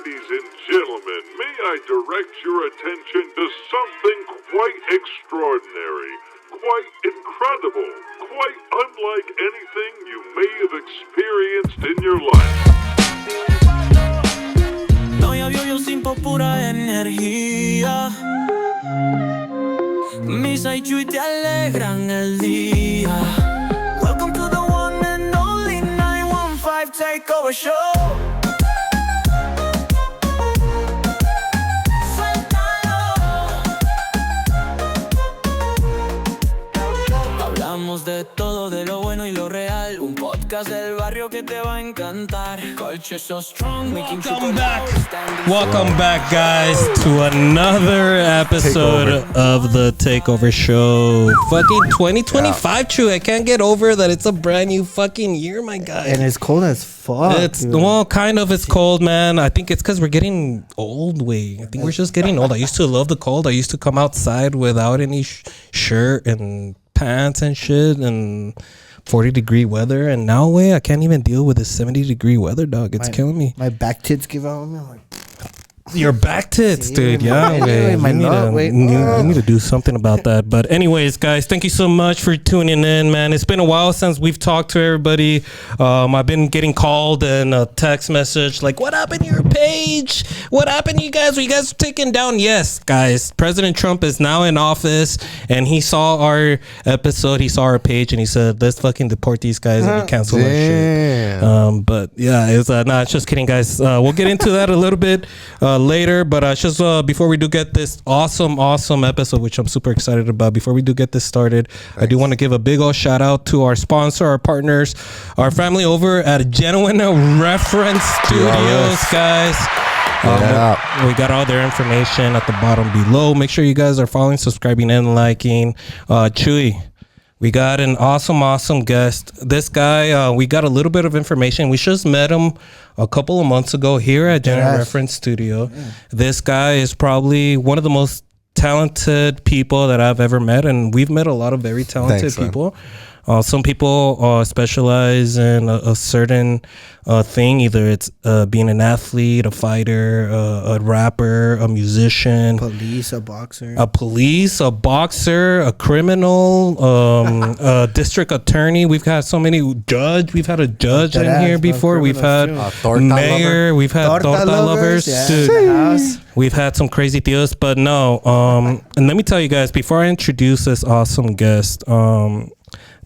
Ladies and gentlemen, may I direct your attention to something quite extraordinary, quite incredible, quite unlike anything you may have experienced in your life. No había yo sin pura energía. Misa y Chuy te alegran el día. Welcome to the one and only 915 Takeover Show. Hablamos de todo, de lo bueno y lo real. Un podcast del barrio que te va a encantar. Culture so strong, Welcome back, guys, to another episode of the Takeover Show. Fucking 2025, Chuy. I can't get over that it's a brand new fucking year, my guy. And it's cold as fuck. Well, kind of. It's cold, man. I think it's because we're getting old. I think we're just getting old. I used to love the cold. I used to come outside without any shirt and pants and shit and 40-degree weather, and now I can't even deal with this 70-degree weather, dog. It's killing me. My back tits give out. I'm like, your back tits, dude. You need to do something about that. But anyways, guys, thank you so much for tuning in, man. It's been a while since we've talked to everybody. I've been getting called and a text message like, what happened to your page? What happened to you guys? Were you guys taken down? Yes, guys. President Trump is now in office, and he saw our episode. He saw our page, and he said, let's fucking deport these guys and cancel that shit. But yeah, it's just kidding, guys. We'll get into that a little bit later, but just before we do get this awesome episode, which I'm super excited about, before we do get this started, thanks. I do want to give a big old shout out to our sponsor, our partners, our family over at Genuine Reference Studios, guys. We got all their information at the bottom below. Make sure you guys are following, subscribing, and liking. Chuy, we got an awesome guest. This guy, we got a little bit of information. We just met him a couple of months ago here at General Reference Studio. Yeah. This guy is probably one of the most talented people that I've ever met, and we've met a lot of very talented people. Some people specialize in a certain thing. Either it's being an athlete, a fighter, a rapper, a musician, a boxer, a criminal, a district attorney. We've had so many judge. We've had a judge in here before. We've had mayor. We've had torta lovers. Dude, we've had some crazy deals. But no. And let me tell you guys, before I introduce this awesome guest,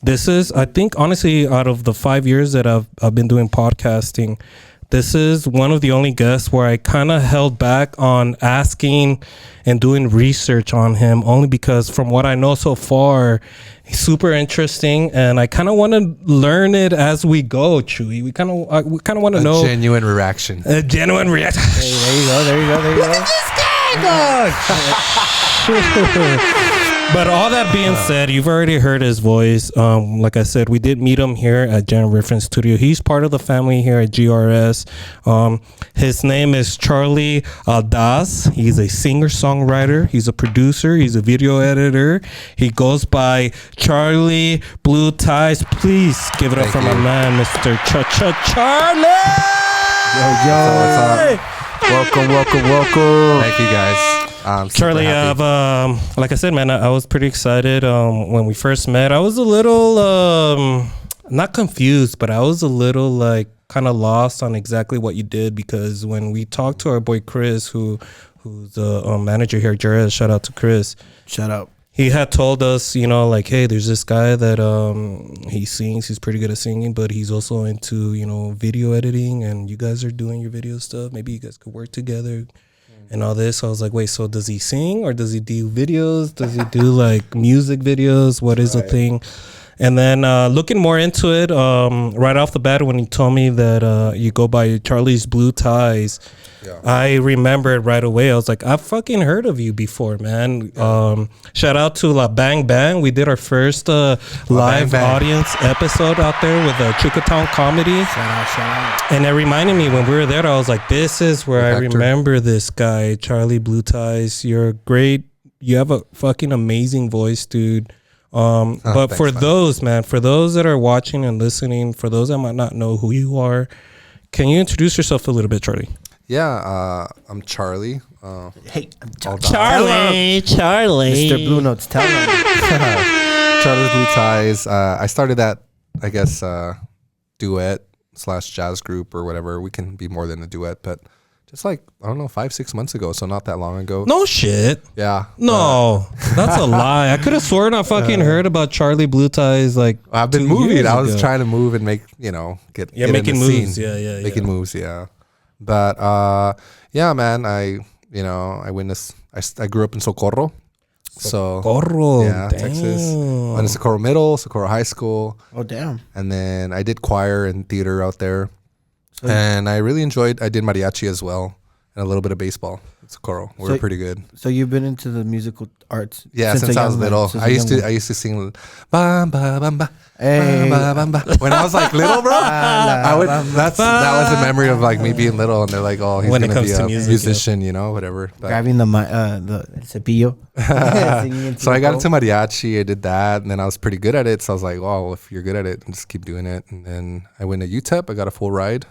this is, I think, honestly, out of the 5 years that I've been doing podcasting, this is one of the only guests where I kind of held back on asking and doing research on him, only because from what I know so far, he's super interesting, and I kind of want to learn it as we go, Chuy. We kind of want to know. Genuine reaction. A genuine reaction. Hey, there you go. Look at this guy, dog. But all that being said, you've already heard his voice. Like I said, we did meet him here at General Reference Studio. He's part of the family here at GRS. His name is Charlie Aldaz. He's a singer-songwriter. He's a producer. He's a video editor. He goes by Charlie Blue Ties. Please give it up for my man, Mr. Charlie. Yo. What's up? Welcome. Thank you, guys. Charlie, like I said, man, I was pretty excited when we first met. I was a little not confused, but I was a little kind of lost on exactly what you did, because when we talked to our boy Chris, who's the manager here at GRS, shout out to Chris. Shout out. He had told us, hey, there's this guy that he sings. He's pretty good at singing, but he's also into, video editing, and you guys are doing your video stuff. Maybe you guys could work together. And all this. So I was like, wait, so does he sing or does he do videos? Does he do music videos? What is the thing? And then looking more into it, right off the bat, when he told me that you go by Charlie's Blue Ties, I remembered right away. I was like, I've fucking heard of you before, man. Shout out to La Bang Bang. We did our first live audience episode out there with Chukatown Comedy. Shout out. And it reminded me when we were there, I was like, this is where I remember this guy, Charlie Blue Ties. You're great. You have a fucking amazing voice, dude. But thanks, for those that are watching and listening, for those that might not know who you are, can you introduce yourself a little bit, Charlie? I'm Charlie. Hey, I'm Charlie. Mr. Blue Notes. Tell him. Charlie's Blue Ties. I started that, I guess, duet / jazz group or whatever. We can be more than a duet, but just like, I don't know, 5-6 months ago. So not that long ago. No shit. Yeah. No, that's a lie. I could have sworn I fucking heard about Charlie Blue Ties like I've been 2 moving. years I was ago. trying to move and make, get making in the moves. scene. Yeah. Making moves, yeah. But yeah, man, I witnessed. I grew up in Socorro. Socorro, yeah, damn. Texas. Went to Socorro Middle, Socorro High School, Oh, damn. and then I did choir and theater out there. And I really enjoyed. I did mariachi as well, and a little bit of baseball at Socorro. We were pretty good. So you've been into the musical arts? Yeah, since I was little. I used to sing bam ba bam ba. Hey. Ba, ba, ba. When I was like little, bro, that was a memory of like me being little, and they're like, oh, he's When it gonna comes be to a music, musician, whatever. But, Grabbing the cepillo. so I got into mariachi. I did that, and then I was pretty good at it. So I was like, "Well, if you're good at it, just keep doing it." And then I went to UTEP. I got a full ride.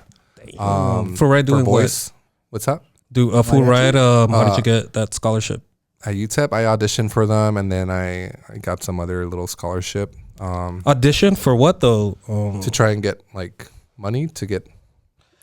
Full ride doing for voice. What's up? Do a full ride. How did you get that scholarship? At UTEP, I auditioned for them, and then I got some other little scholarship. Audition for what though? To try and get like money to get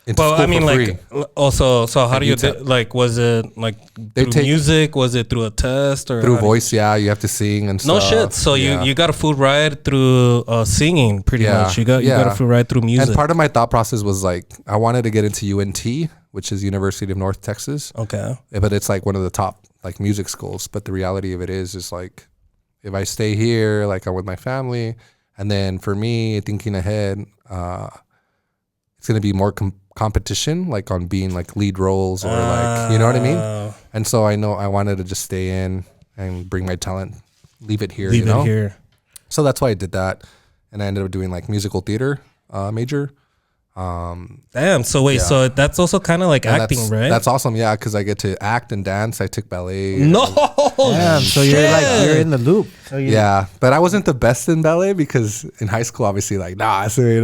into Well, school I mean, for like, free. also, so how At do you UTEP. like? Was it like They through take- music? Was it through a test or Through how do you- voice, yeah, you have to sing and stuff. No shit. So yeah. you got a full ride through singing, pretty Yeah, much. You got yeah. a full ride through music. And part of my thought process was like, I wanted to get into UNT, which is University of North Texas. Okay. But it's like one of the top like music schools. But the reality of it is like, if I stay here, like I'm with my family, and then for me thinking ahead, it's gonna be more competition, like on being like lead roles or like, you know what I mean? And so I know I wanted to just stay in and bring my talent, leave it here. Leave it here. So that's why I did that, and I ended up doing like musical theater major. Damn. So wait. Yeah. So that's also kind of like And acting, right? That's awesome, yeah, because I get to act and dance. I took ballet. no. Damn, so you're in the loop. So you, Yeah, but I wasn't the best in ballet because in high school, obviously, like, I didn't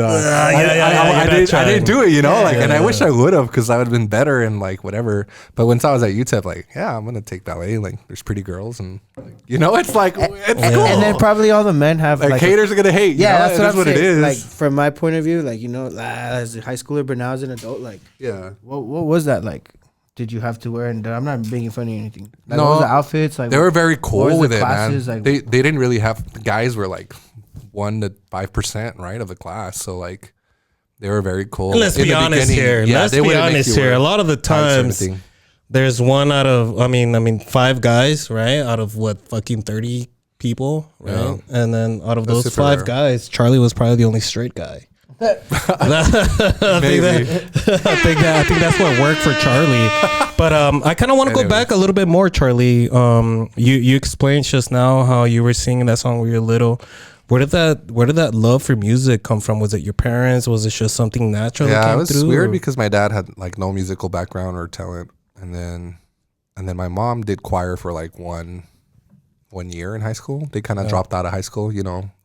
do it, and I wish I would have because I would have been better and like whatever. But once I was at UTEP, like, yeah, I'm gonna take ballet. Like, there's pretty girls, and like, it's like it's cool. And then probably all the men have like haters are gonna hate. Yeah, that's what it is. Like from my point of view, like as a high schooler, but now as an adult, like yeah. what was that like? Did you have to wear? And I'm not making fun of anything. Like, No, what was the outfits like? They were very what was cool the with it, classes, man. like- They didn't really have, the guys were like 1 to 5%, right, of the class. So like they were very cool. And let's In be the honest beginning. here. Yeah, Let's they be wouldn't make honest you here. wear A lot of the ties or times, anything. there's one out of, I mean, 5 guys, right? Out of what, fucking 30 people, right? Yeah. And then out of That's those super 5 rare. guys, Charlie was probably the only straight guy. Maybe. I think that's what worked for Charlie. But I kind of want to go Anyways. back a little bit more, Charlie. You explained just now how you were singing that song when you were little. Where did that love for music come from? Was it your parents? Was it just something natural? that Yeah, came it was through, weird or- because my dad had like no musical background or talent, and then my mom did choir for like one year in high school. They kind of dropped out of high school,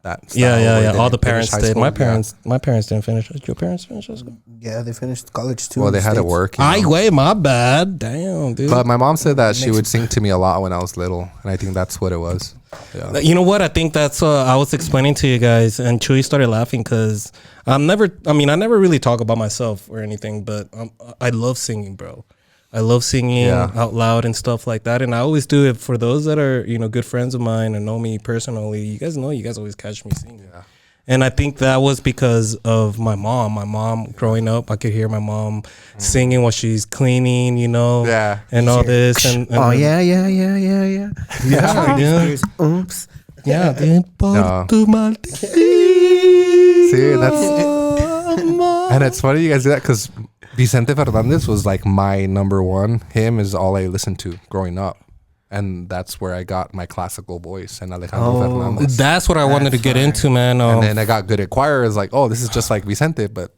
that style where Yeah. they All the didn't finish parents high did. school. My Yeah. parents didn't finish. Did your parents finish high school? Yeah, they finished college too. Well, in they the had to States. work. Wait, my bad. Damn, dude. But my mom said that she would sing to me a lot when I was little, and I think that's what it was. Yeah. You know what? I think that's I was explaining to you guys, and Chuy started laughing because I never really talk about myself or anything, but I love singing, bro. I love singing Yeah. out loud and stuff like that, and I always do it for those that are good friends of mine and know me personally. You guys always catch me singing. Yeah. And I think that was because of my mom. My mom, growing up, I could hear my mom singing while she's cleaning, Yeah. and all this. And Oh yeah. yeah, dude. Oops. Yeah, dude. No. See, and it's funny you guys do that because Vicente Fernandez was like my number one. Him is all I listened to growing up. And that's where I got my classical voice and Alejandro Fernandez. That's what I wanted to get into, man. And then I got good at choir. It's like, oh, this is just like Vicente, but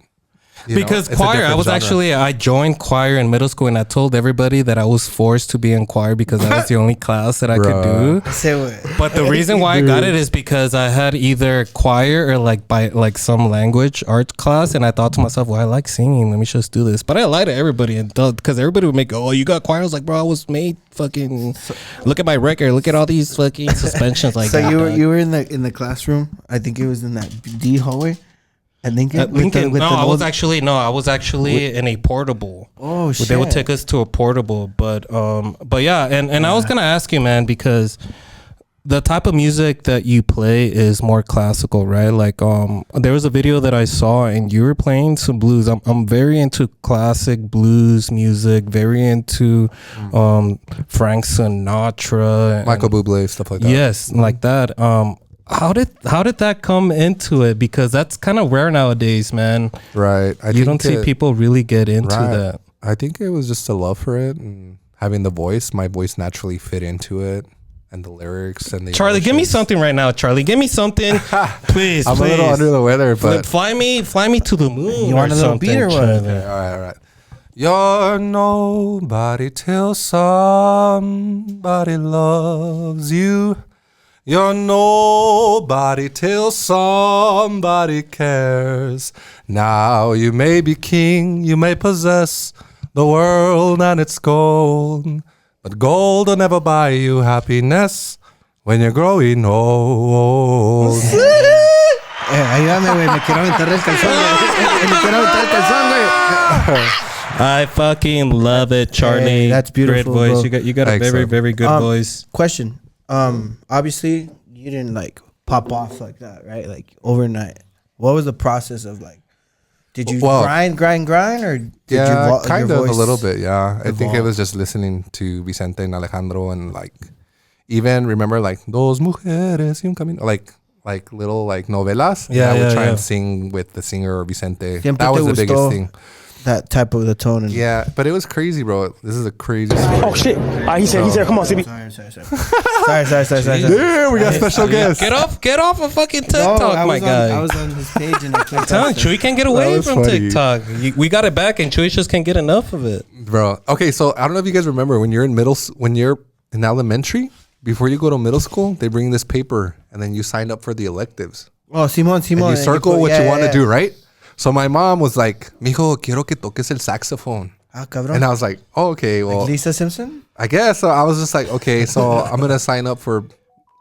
Because It's a choir, I different was genre. actually, I joined choir in middle school and I told everybody that I was forced to be in choir because that was the only class that I could do. Say what? But the reason why I got it is because I had either choir or like some language art class, and I thought to myself, well, I like singing. Let me just do this. But I lied to everybody because everybody would make, oh, you got choir. I was like, bro, I was made fucking. Look at my record. Look at all these fucking suspensions. Like, So you were in the classroom. I think it was in that D hallway. I think I was actually in a portable. Oh shit! They would take us to a portable, but yeah, and I was gonna ask you, man, because the type of music that you play is more classical, right? Like there was a video that I saw and you were playing some blues. I'm very into classic blues music, very into Frank Sinatra, Michael Bublé, stuff like that. Yes, like that. How did that come into it? Because that's kind of rare nowadays, man. Right. You don't see people really get into that. I think it was just a love for it and having the voice. My voice naturally fit into it, and the lyrics and the. Charlie, give me something right now. Charlie, give me something, please. I'm please. a little under the weather, but fly me to the moon. You want a little beat or what? Charlie. all right. You're nobody till somebody loves you. You're nobody till somebody cares. Now you may be king, you may possess the world and its gold, but gold will never buy you happiness when you're growing old. Ayúdame, güey. Me quiero aventar el calzón, güey. Me quiero aventar el calzón, güey. I fucking love it, Charlie. Hey, that's beautiful, Great voice. bro. You got a Thanks, very, man. very good voice. Question. Obviously, you didn't like pop off like that, right? Like overnight. What was the process of like? Did you grind, or did Yeah, you kind your of voice a little bit. Yeah, I think it evolve? was just listening to Vicente and Alejandro and like even remember like Dos Mujeres y un Camino, like little like novelas. Yeah, I would yeah, try yeah. and sing with the singer or Vicente. Siempre That was te the biggest gustó thing. That type of the tone. And Yeah, but it was crazy, bro. This is a crazy story. Oh shit! He said, come on, CB. Sorry. Yeah, we got special guests. Get off of fucking No, TikTok, my guy. I was on his page and I clicked Telling off Chuy can't get away was from funny. TikTok. We got it back, and Chuy just can't get enough of it. Bro. Okay, so I don't know if you guys remember when you're in elementary, before you go to middle school, they bring this paper and then you sign up for the electives. Oh, Simon. And you circle what you want to do, right? So my mom was like, "Mijo, quiero que toques el saxophone." Ah, cabrón. And I was like, "Oh, okay, well, Like Lisa Simpson? I guess." So I was just like, "Okay, so I'm gonna sign up for,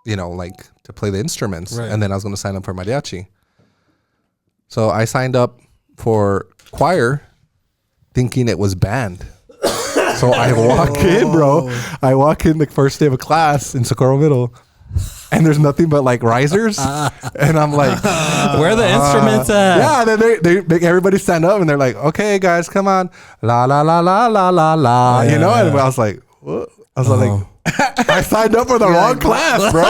like to play the instruments, Right. and then I was gonna sign up for mariachi." So I signed up for choir, thinking it was band. So I walk in, bro. I walk in the first day of a class in Socorro Middle, and there's nothing but like risers, and I'm like, Where are the instruments at? yeah. Then they make everybody stand up, and they're like, "Okay, guys, come on, la la la la la la la," And I was like, what? I was like, I signed up for the wrong class, bro.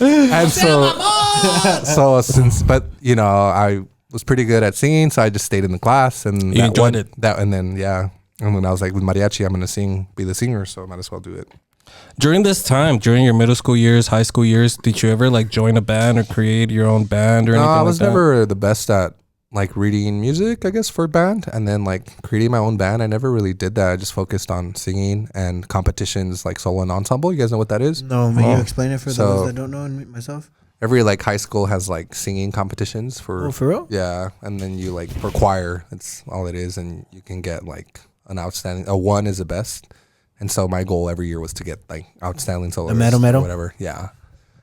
And but I was pretty good at singing, so I just stayed in the class, and You enjoyed it. and then I was like, with mariachi, I'm gonna be the singer, so I might as well do it. During this time, during your middle school years, high school years, did you ever like join a band or create your own band or No, anything I was like that? never the best at like reading music, I guess, for a band, and then like creating my own band. I never really did that. I just focused on singing and competitions, like solo and ensemble. You guys know what that is? No, may you explain it for So- those that don't know and myself? Every like high school has like singing competitions for. Oh, for real? Yeah, and then you like for choir, that's all it is, and you can get like an outstanding. A 1 is the best, and so my goal every year was to get like outstanding soloist, medal? or whatever. Yeah,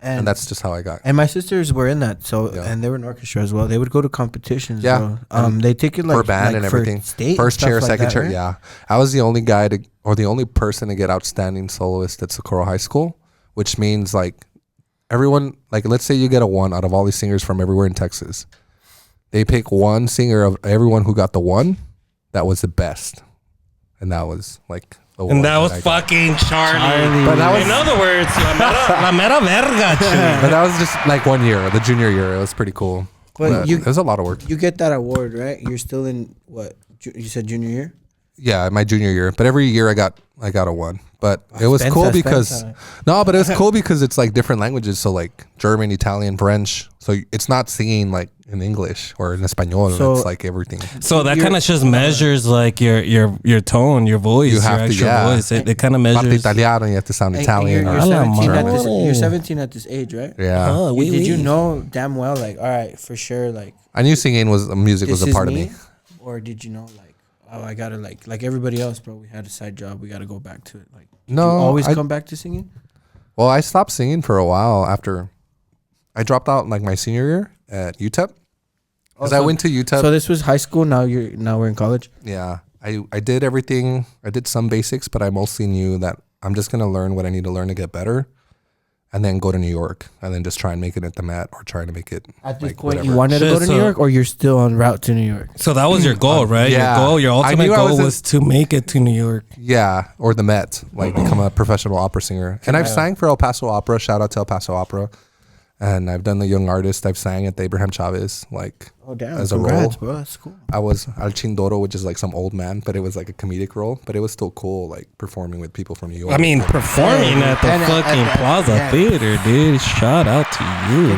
and And that's just how I got. and my sisters were in that, so Yeah. and they were in orchestra as well. They would go to competitions. Yeah. bro. They take it like for band like and for everything. state First and chair, stuff like second that, chair. right? Yeah, I was the only guy the only person to get outstanding soloist at Socorro High School, which means like everyone, like let's say you get a 1 out of all these singers from everywhere in Texas. They pick one singer of everyone who got the 1 that was the best, and that was like the one. And that was I got. fucking Charlie. But that was In other words, la mera verga, Chuy. but that was just like 1 year, the junior year. It was pretty cool. But But you it was a lot of work. you get that award, right? You're still in what? You said junior year? Yeah, my junior year. But every year I got a 1. But it was cool because but it was cool because it's like different languages. So like German, Italian, French. So it's not singing like in English or in Espanol. So, it's like everything. So that kind of just measures like your tone, your voice, your actual voice. It kind of measures. Italiano, you have to sound Italian. You're 17 at this age, right? Yeah. Did you know damn well, like, all right, for sure, like, I knew singing music was a part of me. Or did you know, like, oh, I gotta like everybody else, bro, we had a side job, we gotta go back to it. Like, did you always come back to singing? Well, I stopped singing for a while after I dropped out like my senior year at UTEP. Because I went to UTEP. So this was high school. Now we're in college. Yeah, I did everything. I did some basics, but I mostly knew that I'm just gonna learn what I need to learn to get better, and then go to New York, and then just try and make it at the Met or trying to make it. At this point, you wanted to go to New York, or you're still en route to New York. So that was your goal, right? Yeah. Your ultimate goal was to make it to New York. Yeah, or the Met, like become a professional opera singer. And I've sang for El Paso Opera. Shout out to El Paso Opera. And I've done the young artist. I've sang at the Abraham Chavez, like as a role. Bro, that's cool. I was Al Chindoro, which is like some old man, but it was like a comedic role. But it was still cool, like performing with people from New York. I mean, performing at the fucking Plaza Theater, dude. Shout out to you.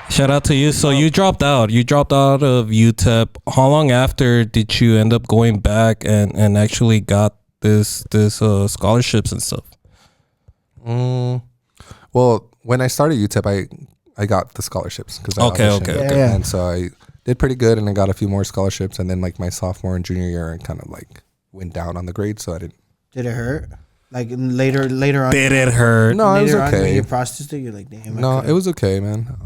Shout out to you. So you dropped out. You dropped out of UTEP. How long after did you end up going back and actually got this scholarships and stuff? Well, when I started UTEP, I got the scholarships because and so I did pretty good, and I got a few more scholarships, and then like my sophomore and junior year, I kind of like went down on the grades, so I didn't. Did it hurt? Like later on? Did it hurt? No, it was okay. When you processed it, you're like, damn. No, it was okay, man.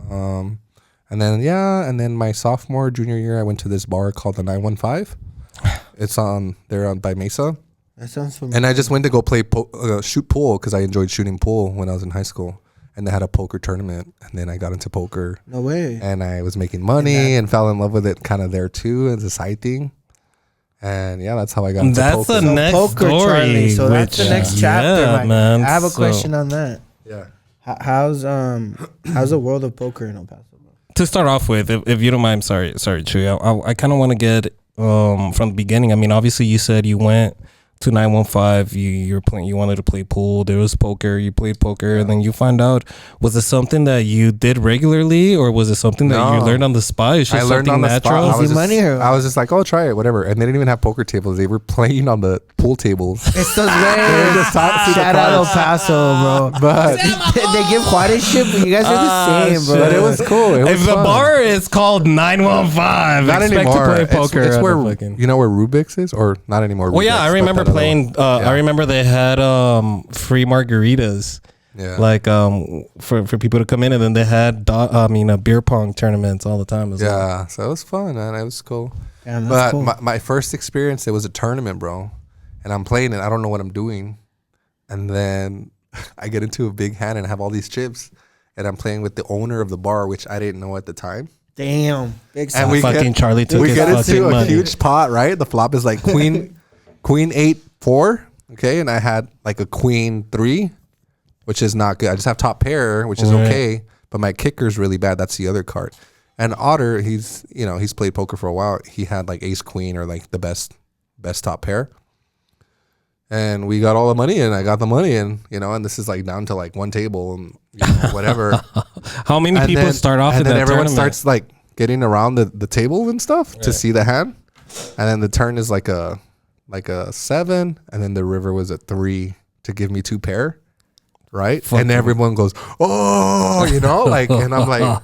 And then my sophomore junior year, I went to this bar called the 915. It's they're by Mesa. That sounds familiar. And I just went to go play shoot pool because I enjoyed shooting pool when I was in high school. And they had a poker tournament, and then I got into poker. No way. And I was making money and fell in love with it kind of there too as a side thing. And yeah, that's how I got into poker. That's the next poker, story. Charlie. So that's the next chapter, yeah, man. I have a question on that. Yeah. How's the world of poker in El Paso? To start off with, if you don't mind, sorry, Chuy. I kind of want to get from the beginning. I mean, obviously, you said you went to 915. You wanted to play pool. There was poker. You played poker, and then you find out. Was it something that you did regularly, or was it something that you learned on the spot? It's just something on the natural. Spot. I was just like, oh, try it, whatever. And they didn't even have poker tables. They were playing on the pool tables. It's those guys. Shout out El Paso, bro. But they give Juarez shit, but you guys are the same, bro. But it was cool. If the bar is called 915, not expect anymore. to play poker. It's where you know where Rubik's is, or not anymore. Well, yeah, I remember playing. I remember they had free margaritas. Yeah. Like for people to come in, and then they had beer pong tournaments all the time as well. Yeah, so it was fun, man. It was cool. Damn, but cool. my first experience, it was a tournament, bro, and I'm playing it. I don't know what I'm doing, and then I get into a big hand and I have all these chips, and I'm playing with the owner of the bar, which I didn't know at the time. Damn, big. And we Charlie took we get into a money. huge pot, right? The flop is like queen 8-4. Okay, and I had like a queen 3, which is not good. I just have top pair, which is okay, but my kicker's really bad. That's the other card. And Otter, he's played poker for a while. He had like ace queen or like the best top pair. And we got all the money, and I got the money, and and this is like down to like one table and whatever. How many people start off in that tournament? And then everyone starts like getting around the table and stuff to see the hand. And then the turn is like a 7, and then the river was a 3 to give me 2 pair, right? And everyone goes, oh, like, and I'm like,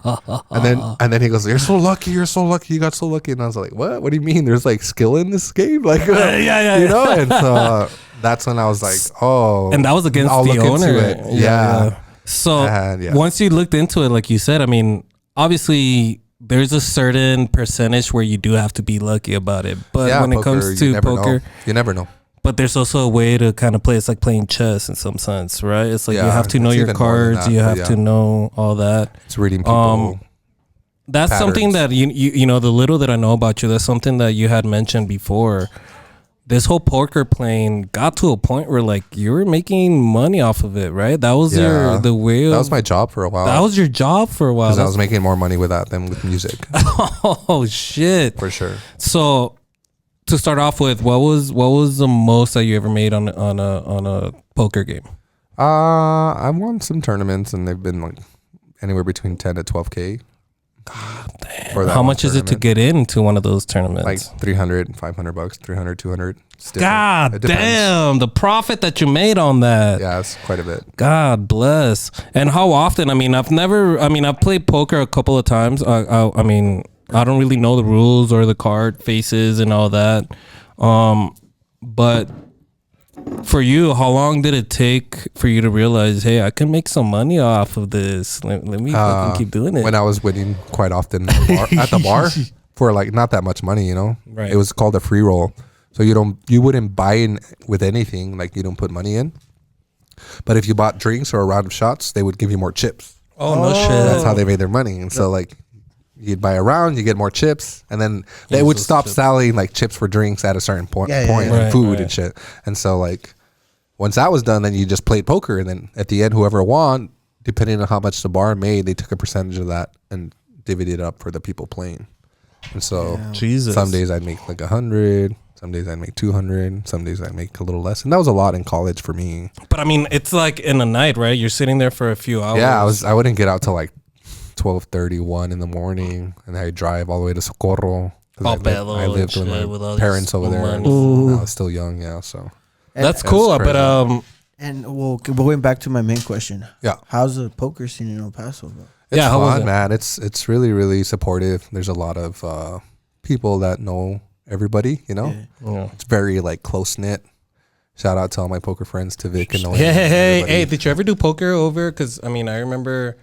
and then he goes, you're so lucky, you got so lucky, and I was like, what do you mean? There's like skill in this game, like, and so that's when I was like, oh, and that was against the owner, yeah. So once you looked into it, like you said, I mean, obviously, there's a certain percentage where you do have to be lucky about it. But when it comes to poker, you never know. But there's also a way to kind of play. It's like playing chess in some sense, right? It's like you have to know your cards. You have to know all that. It's reading people. That's patterns. Something that you know, the little that I know about you, that's something that you had mentioned before. This whole poker playing got to a point where like you were making money off of it, right? That was the way. That was my job for a while. That was your job for a while. Because I was making more money with that than with music. Oh shit! For sure. So to start off with, what was the most that you ever made on a poker game? I've won some tournaments, and they've been like anywhere between 10 to 12K. God damn. How much is it to get into one of those tournaments? Like 300, 500 bucks, 300, 200. God damn, the profit that you made on that. Yeah, it's quite a bit. God bless. And how often? I mean, I've played poker a couple of times. I mean, I don't really know the rules or the card faces and all that. But for you, how long did it take for you to realize, hey, I can make some money off of this? Let me fucking keep doing it. When I was winning quite often at the bar for like not that much money, you know. Right. It was called a free roll. So you wouldn't buy in with anything, like you don't put money in. But if you bought drinks or a round of shots, they would give you more chips. Oh, no shit. That's how they made their money. And so like you'd buy a round, you get more chips, and then they would stop selling like chips for drinks at a certain point, and food and shit. And so like once that was done, then you just played poker, and then at the end, whoever won, depending on how much the bar made, they took a percentage of that and divvied it up for the people playing. And so some days I'd make like 100. Some days I'd make 200. Some days I'd make a little less. And that was a lot in college for me. But I mean, it's like in the night, right? You're sitting there for a few hours. Yeah, I wouldn't get out till like 12:31 in the morning, and I'd drive all the way to Socorro. I lived with my parents over there. And I was still young, yeah. So that's cool. But and well, going back to my main question. Yeah, how's the poker scene in El Paso, bro? It's fun, man. It's really, really supportive. There's a lot of people that know everybody, you know. Yeah. It's very like close knit. Shout out to all my poker friends, to Vic and Noah. Hey, did you ever do poker over? Because I mean, I remember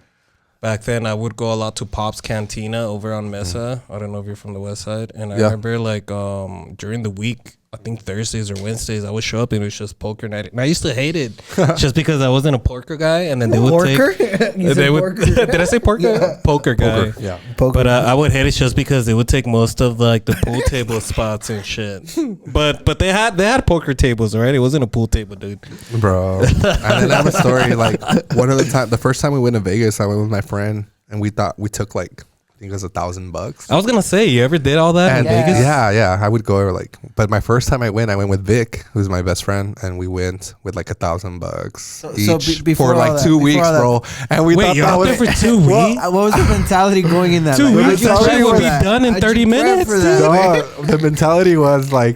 back then I would go a lot to Pop's Cantina over on Mesa. I don't know if you're from the west side. And I remember like during the week, I think Thursdays or Wednesdays, I would show up and it was just poker night. And I used to hate it just because I wasn't a poker guy. And then they would take... Did I say porker? Yeah. Poker guy. Poker, yeah. Poker. But I would hate it just because they would take most of like the pool table spots and shit. But they had poker tables, right? It wasn't a pool table, dude. Bro. And then I have a story, like the first time we went to Vegas, I went with my friend and we took like, I think it was $1,000. I was gonna say, you ever did all that in Vegas? Yeah. I would go but my first time I went with Vic, who's my best friend, and we went with like $1,000 each for like 2 weeks, bro. And we thought that was there for 2 weeks. What was the mentality going in that? 2 weeks, you would be done in 30 minutes. The mentality was like,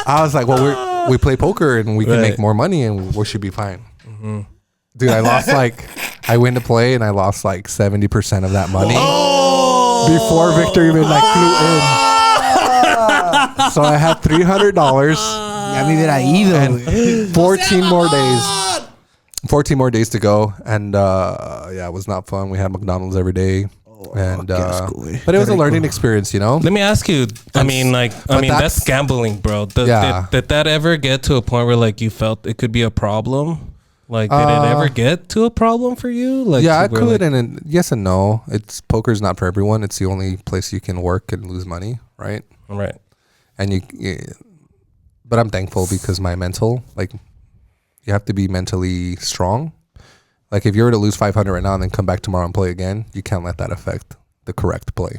I was like, well, we play poker and we can make more money and we should be fine. Mm-hmm. Dude, I went to play and I lost like 70% of that money before Victor even like flew in. So I had $300 and 14 more days. 14 more days to go, and it was not fun. We had McDonald's every day. But it was a learning experience, you know. Let me ask you. That's gambling, bro. Did that ever get to a point where like you felt it could be a problem? Like, did it ever get to a problem for you? Like, yeah, it could, and yes and no. Poker's not for everyone. It's the only place you can work and lose money, right? Right. And but I'm thankful because my mental, like, you have to be mentally strong. Like, if you were to lose 500 right now and then come back tomorrow and play again, you can't let that affect the correct play.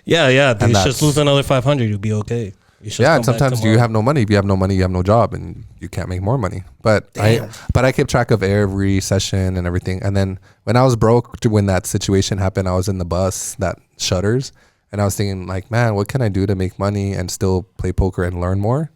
Yeah. You just lose another 500, you'll be okay. And sometimes you have no money. If you have no money, you have no job, and you can't make more money. But I kept track of every session and everything. And then when I was broke, when that situation happened, I was in the bus that shutters, and I was thinking like, man, what can I do to make money and still play poker and learn more?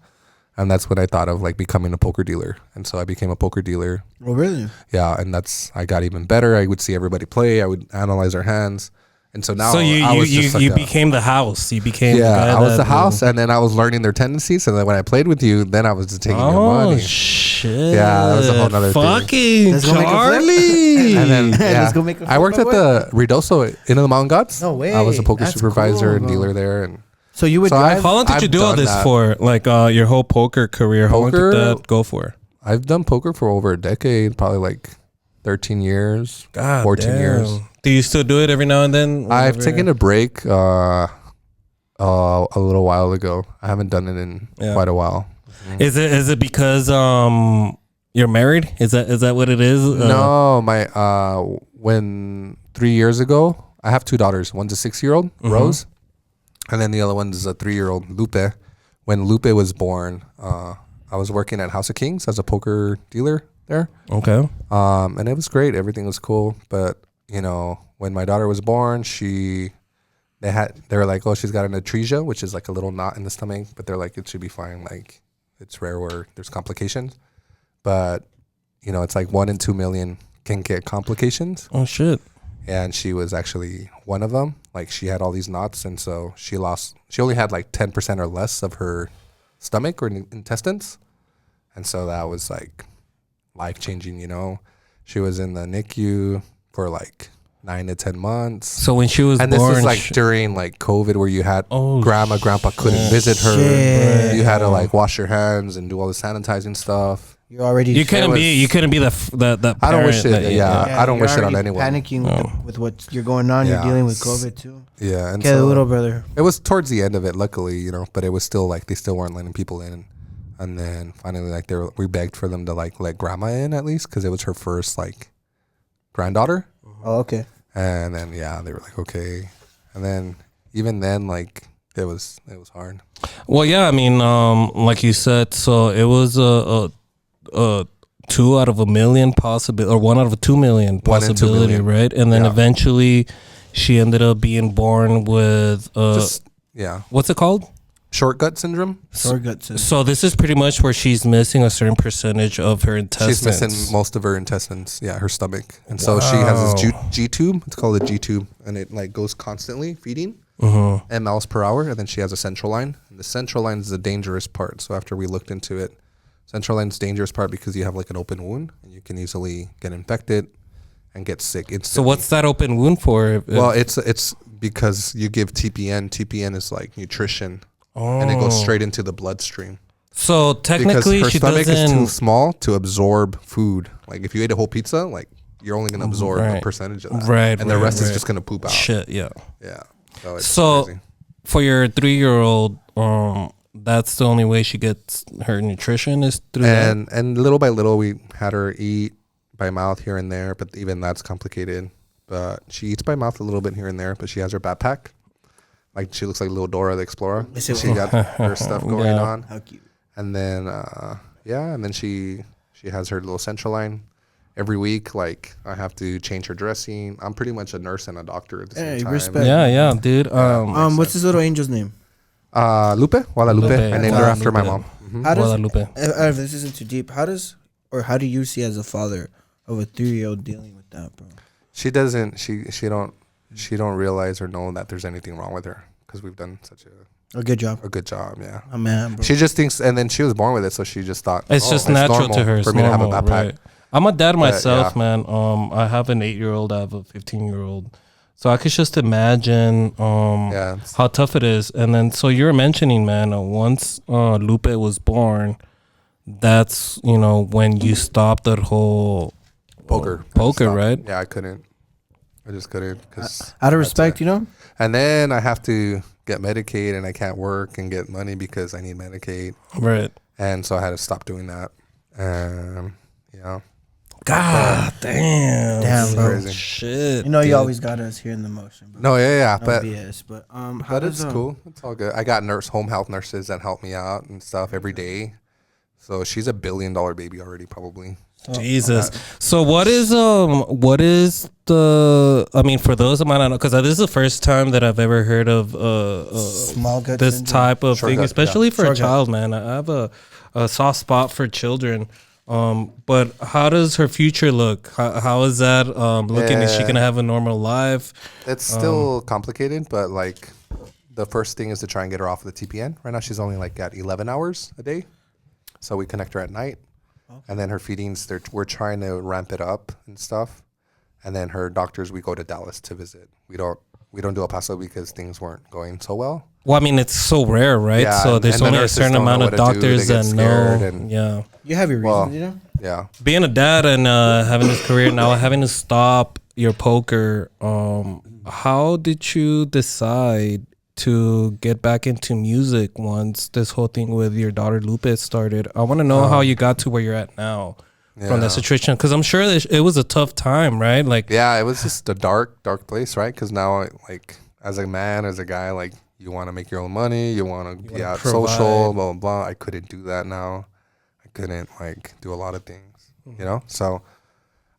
And that's when I thought of like becoming a poker dealer. And so I became a poker dealer. Oh, really? Yeah, and I got even better. I would see everybody play. I would analyze their hands. And so now you became the house. You became I was the house, and then I was learning their tendencies. And then when I played with you, then I was just taking your money. Shit! Yeah, that was a whole nother thing. Charlie. And then let's go make a flip. I worked at the Ridoso Inn of the Mountain Gods. No way! I was a poker supervisor and dealer there. And so you would. How long did you do all this for? Like your whole poker career? How long did that go for? I've done poker for over a decade, probably like 13 years, 14 years. Do you still do it every now and then? I've taken a break a little while ago. I haven't done it in quite a while. Is it because you're married? Is that what it is? No, when 3 years ago, I have two daughters. One's a 6-year-old, Rose, And then the other one is a 3-year-old, Lupe. When Lupe was born, I was working at House of Kings as a poker dealer there. Okay. And it was great. Everything was cool. But, when my daughter was born, they were like, oh, she's got an atresia, which is like a little knot in the stomach. But they're like, it should be fine. Like, it's rare where there's complications. But, it's like 1 in 2 million can get complications. Oh, shit. And she was actually one of them. Like, she had all these knots. And so she only had like 10% or less of her stomach or intestines. And so that was like life-changing, She was in the NICU for like 9 to 10 months. So when she was born, and this is like during like COVID, where you had grandpa couldn't visit her. Shit. You had to like wash your hands and do all the sanitizing stuff. You couldn't be the I don't wish it. that I don't wish it on anyone. Panicking with what you're going on. Yeah. You're dealing with COVID too. Yeah, and Okay, little brother. it was towards the end of it, luckily, but it was still like they still weren't letting people in. And then finally, like we begged for them to like let grandma in at least, because it was her first like granddaughter. Oh, okay. And then they were like, okay. And then even then, like it was hard. Well, yeah, I mean, like you said, so it was a 2 out of a million possibility, or 1 out of a 2 million possibility, right? And then eventually, she ended up being born with what's it called? Short gut syndrome. So this is pretty much where she's missing a certain percentage of her intestines. She's missing most of her intestines. Yeah, her stomach. And so she has this G tube. It's called a G tube, and it like goes constantly feeding mLs per hour. And then she has a central line. And the central line is the dangerous part. So after we looked into it, central line's dangerous part because you have like an open wound and you can easily get infected and get sick instantly. So what's that open wound for? Well, it's because you give TPN. TPN is like nutrition. And it goes straight into the bloodstream. So technically, because her stomach is too small to absorb food. Like if you ate a whole pizza, like you're only gonna absorb a percentage of that, and the rest is just gonna poop out. Shit, yeah. So crazy. For your 3-year-old, that's the only way she gets her nutrition is through that? And little by little, we had her eat by mouth here and there, but even that's complicated. But she eats by mouth a little bit here and there, but she has her backpack. Like she looks like little Dora the Explorer. She got her stuff going on. How cute. And then and then she has her little central line every week. Like I have to change her dressing. I'm pretty much a nurse and a doctor at the same time. Respect. Yeah, dude. What's this little angel's name? Lupe. Guadalupe. I named her after my mom. How does Guadalupe. If this isn't too deep, how do you see as a father of a 3-year-old dealing with that, bro? She doesn't. She don't realize or know that there's anything wrong with her because we've done such a good job. A good job, yeah. Oh man, bro. She just thinks, and then she was born with it, so she just thought it's just natural to her. For me to have a backpack. Right. I'm a dad myself, man. I have an 8-year-old. I have a 15-year-old. So I could just imagine how tough it is. And then, so you're mentioning, man, once Lupe was born, that's when you stopped that whole poker, right? Yeah, I just couldn't. Cause out of respect, And then I have to get Medicaid, and I can't work and get money because I need Medicaid. Right. And so I had to stop doing that. God damn, bro. Crazy. Shit. You always got us here in the motion, bro. No, yeah. No But BS, but but it's cool. It's all good. I got home health nurses that help me out and stuff every day. So she's a $1 billion baby already, probably. Jesus. So what is the? I mean, for those that might not know, because this is the first time that I've ever heard of small gut this syndrome. type of Short thing, gut, especially for Short a child, man. I have a soft spot for children. But how does her future look? How is that looking? Is she gonna have a normal life? It's still complicated, but like the first thing is to try and get her off of the TPN. Right now, she's only like at 11 hours a day, so we connect her at night, and then her feedings. We're trying to ramp it up and stuff, and then her doctors. We go to Dallas to visit. We don't do El Paso because things weren't going so well. Well, I mean, it's so rare, right? Yeah, so there's and only the a certain nurses don't amount know of what to do. doctors They get that scared know. and- Yeah. You have your reasons, Yeah. Being a dad and having this career now, having to stop your poker, how did you decide to get back into music once this whole thing with your daughter Lupe started? I want to know how you got to where you're at now from that situation, because I'm sure that it was a tough time, right? Like, yeah, it was just a dark place, right? Because now, like, as a man, as a guy, like, you want to make your own money, you want to be out provide. social, blah, blah, blah. I couldn't do that now. I couldn't like do a lot of things, you know? So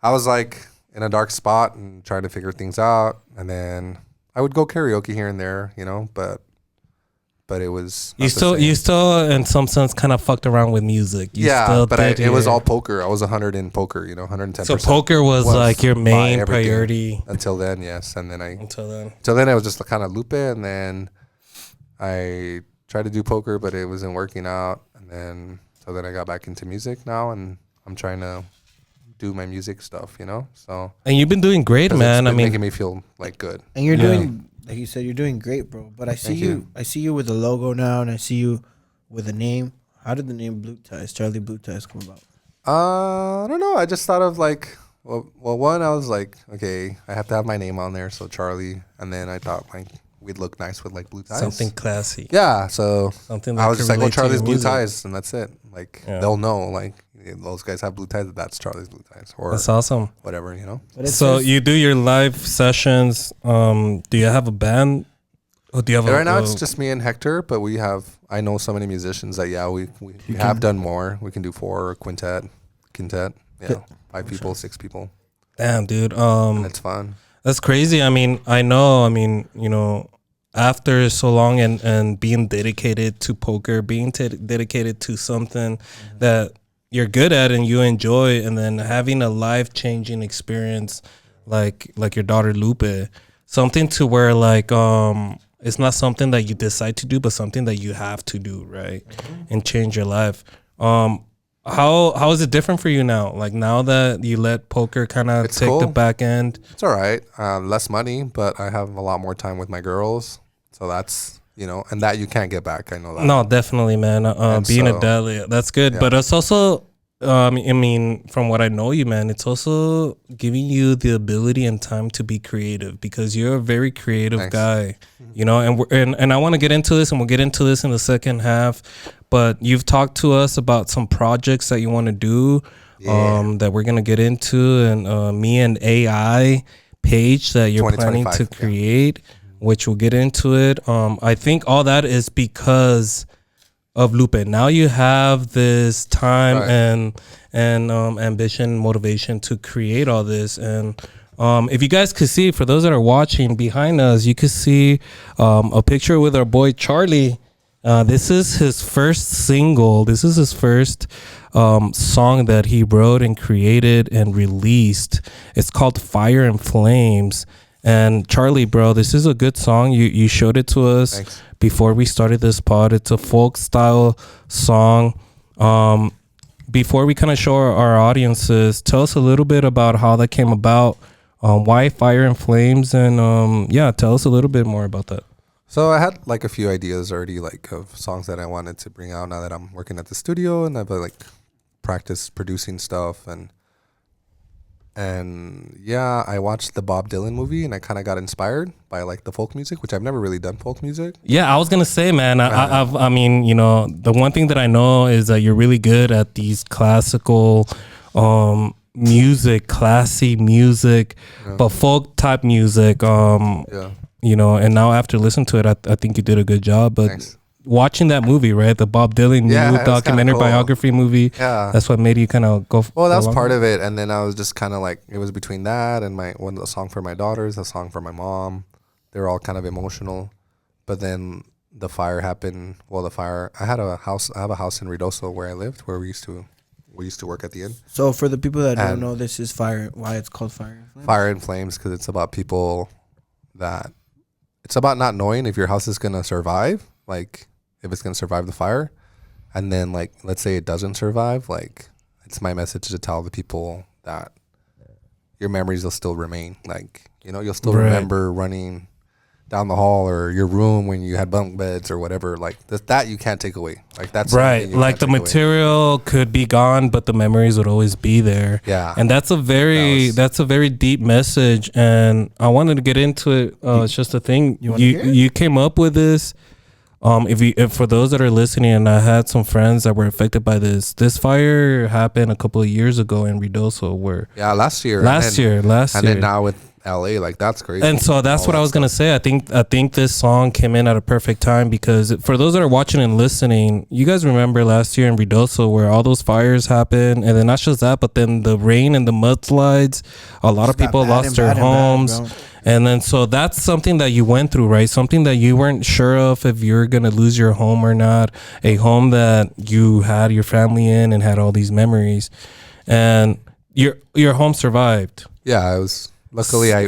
I was like in a dark spot and trying to figure things out. And then I would go karaoke here and there, you know, but it was you still in some sense kind of fucked around with music. It was all poker. I was 100 in poker, you know, 110%. So poker was like your main priority until then, yes. And then until then I was just kind of Lupe, and then I tried to do poker, but it wasn't working out. And then I got back into music now, and I'm trying to do my music stuff, you know. So and you've been doing great, man. It's been making me feel like good. And you're doing, like you said, you're doing great, bro. But I see you with a logo now, and I see you with a name. How did the name Blue Ties, Charlie Blue Ties, come about? I don't know. I just thought of like, well, one, I was like, okay, I have to have my name on there, so Charlie. And then I thought like we'd look nice with like blue ties, something classy. Yeah, so something I was just like, well, Charlie's blue music. ties, and that's it. Like they'll know, like those guys have blue ties. That's Charlie's blue ties, or that's awesome. Whatever, you know. So you do your live sessions. Do you have a band? Or do you have right now it's just me and Hector, but I know so many musicians that we have done more. We can do 4 or quintet, 5 people, 6 people. Damn, dude. And it's fun. That's crazy. I mean, you know, after so long and being dedicated to poker, being dedicated to something that you're good at and you enjoy, and then having a life-changing experience like your daughter Lupe, something to where like it's not something that you decide to do, but something that you have to do, right? And change your life. How is it different for you now? Like now that you let poker kind of take the back end? It's all right. Less money, but I have a lot more time with my girls. So that's, you know, and that you can't get back. I know that. No, definitely, man. Being a dad, that's good. Yeah. But it's also, I mean, from what I know you, man, it's also giving you the ability and time to be creative, because you're a very creative guy, you know, and I want to get into this, and we'll get into this in the second half. But you've talked to us about some projects that you want to do, that we're going to get into, and MeandAi page that you're planning to create, which we'll get into it. I think all that is because of Lupe. Now you have this time and ambition, motivation to create all this. And if you guys could see, for those that are watching behind us, you could see a picture with our boy Charlie. This is his first single. This is his first song that he wrote and created and released. It's called Fire and Flames. And Charlie, bro, this is a good song. You showed it to us before we started this pod. It's a folk style song. Before we kind of show our audiences, tell us a little bit about how that came about. Why Fire and Flames? And tell us a little bit more about that. So I had like a few ideas already, like of songs that I wanted to bring out now that I'm working at the studio, and I've like practiced producing stuff, and I watched the Bob Dylan movie, and I kind of got inspired by like the folk music, which I've never really done folk music. Yeah, I was gonna say, man, I mean, you know, the one thing that I know is that you're really good at these classical music, classy music, but folk type music. You know, and now after listening to it, I think you did a good job. But watching that movie, right, the Bob Dylan new documentary biography movie, that's what made you kind of go. Well, that was part of it, and then I was just kind of like, it was between that and a song for my daughters, a song for my mom. They were all kind of emotional, but then the fire happened. Well, the fire. I have a house in Ruidoso where I lived, where we used to work at the inn. So for the people that don't know, this is Fire. Why it's called Fire and Flames? Fire and Flames, because it's about people that. It's about not knowing if your house is going to survive, like if it's going to survive the fire. And then like, let's say it doesn't survive. Like it's my message to tell the people that your memories will still remain. Like, you know, you'll still remember running down the hall or your room when you had bunk beds or whatever. Like that you can't take away. Like that's right. Like the material could be gone, but the memories would always be there. Yeah. And that's a very deep message. And I wanted to get into it. It's just a thing. You came up with this. If for those that are listening, and I had some friends that were affected by this happened a couple of years ago in Ruidoso, where last year, and then now LA. Like that's crazy. And so that's what I was gonna say. I think this song came in at a perfect time because for those that are watching and listening, you guys remember last year in Ruidoso where all those fires happened, and then not just that, but then the rain and the mudslides. A lot of people lost their homes, and then so that's something that you went through, right? Something that you weren't sure of if you're gonna lose your home or not. A home that you had your family in and had all these memories, and your home survived. Yeah, it was. Luckily, I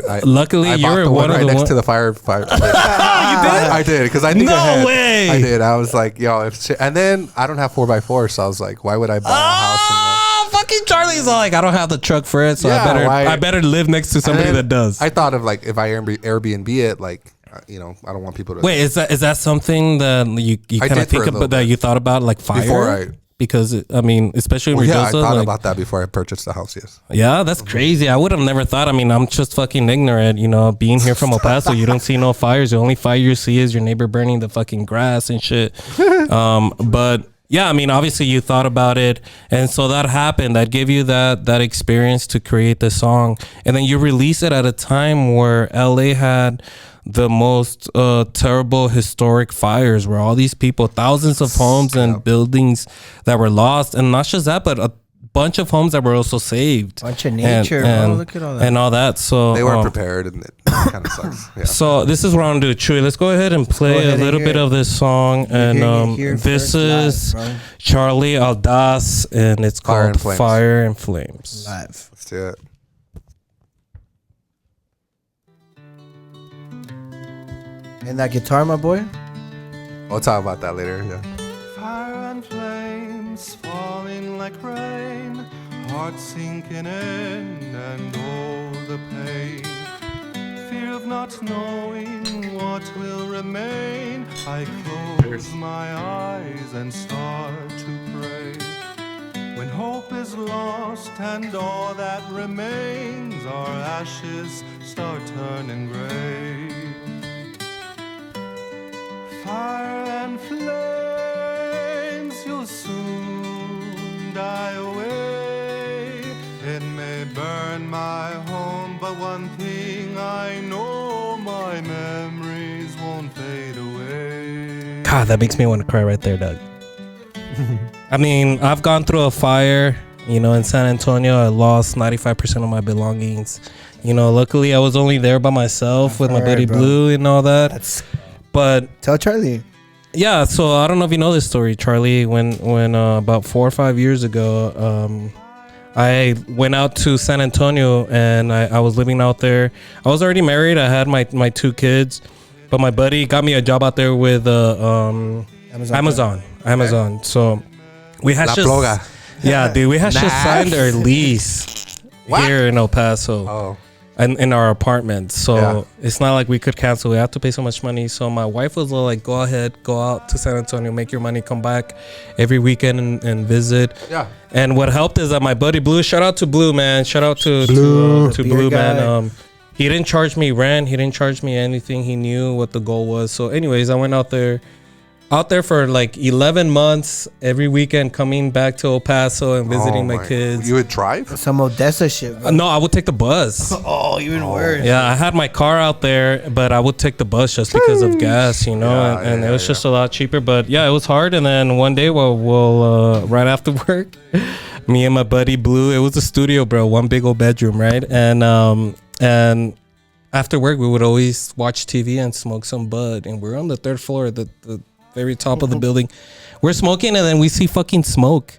you're one right next to the fire. You did? I did because I think no way. I did. I was like, yo, and then I don't have 4x4, so I was like, why would I buy a house? Fucking Charlie's like, I don't have the truck for it, so I better live next to somebody that does. I thought of like if I Airbnb it, like I don't want people to. Wait, is that something that you kind of think about that you thought about like fire? Before because especially in I Ruidoso, thought about that before I purchased the house. Yes. Yeah, that's crazy. I would have never thought. I'm just fucking ignorant. Being here from El Paso, you don't see no fires. The only fire you see is your neighbor burning the fucking grass and shit. But yeah, obviously you thought about it, and so that happened. That gave you that experience to create the song, and then you release it at a time where LA had the most terrible historic fires where all these people, thousands of homes and buildings that were lost, and not just that, but a bunch of homes that were also saved. Bunch of nature, look at all that. And all that. So they weren't prepared, and it kind of sucks. Yeah. So this is what I'm gonna do, Chuy. Let's go ahead and play a little bit of this song, and this is live, Charlie Aldaz, and it's called Fire and Flames. Live. Let's do it. And that guitar, my boy? We'll talk about that later. Yeah. Fire and flames falling like rain, heart sinking in and all the pain. Fear of not knowing what will remain. I close my eyes and start to pray. When hope is lost and all that remains, our ashes start turning gray. Fire and flames, you'll soon die away. It may burn my home, but one thing I know, my memories won't fade away. God, that makes me want to cry right there, Doug. I've gone through a fire, in San Antonio. I lost 95% of my belongings. Luckily I was only there by myself with my buddy Blue and all that. But tell Charlie. Yeah, so I don't know if you know this story, Charlie. When about 4 or 5 years ago, I went out to San Antonio and I was living out there. I was already married. I had my 2 kids, but my buddy got me a job out there with Amazon. So we had we had just signed our lease here in El Paso. Oh. In our apartment, so it's not like we could cancel. We have to pay so much money. So my wife was like, "Go ahead, go out to San Antonio, make your money, come back every weekend and visit." Yeah. And what helped is that my buddy Blue, shout out to Blue, man, shout out to Blue, man. He didn't charge me rent. He didn't charge me anything. He knew what the goal was. So, anyways, I went out there for like 11 months every weekend, coming back to El Paso and visiting my kids. You would drive? Some Odessa shit, bro. No, I would take the bus. Even worse. Yeah, I had my car out there, but I would take the bus just because of gas, and it was just a lot cheaper. But yeah, it was hard. And then one day, we'll right after work, me and my buddy Blue, it was a studio, bro, one big old bedroom, right? And after work, we would always watch TV and smoke some bud. And we're on the 3rd floor, the very top of the building. We're smoking, and then we see fucking smoke.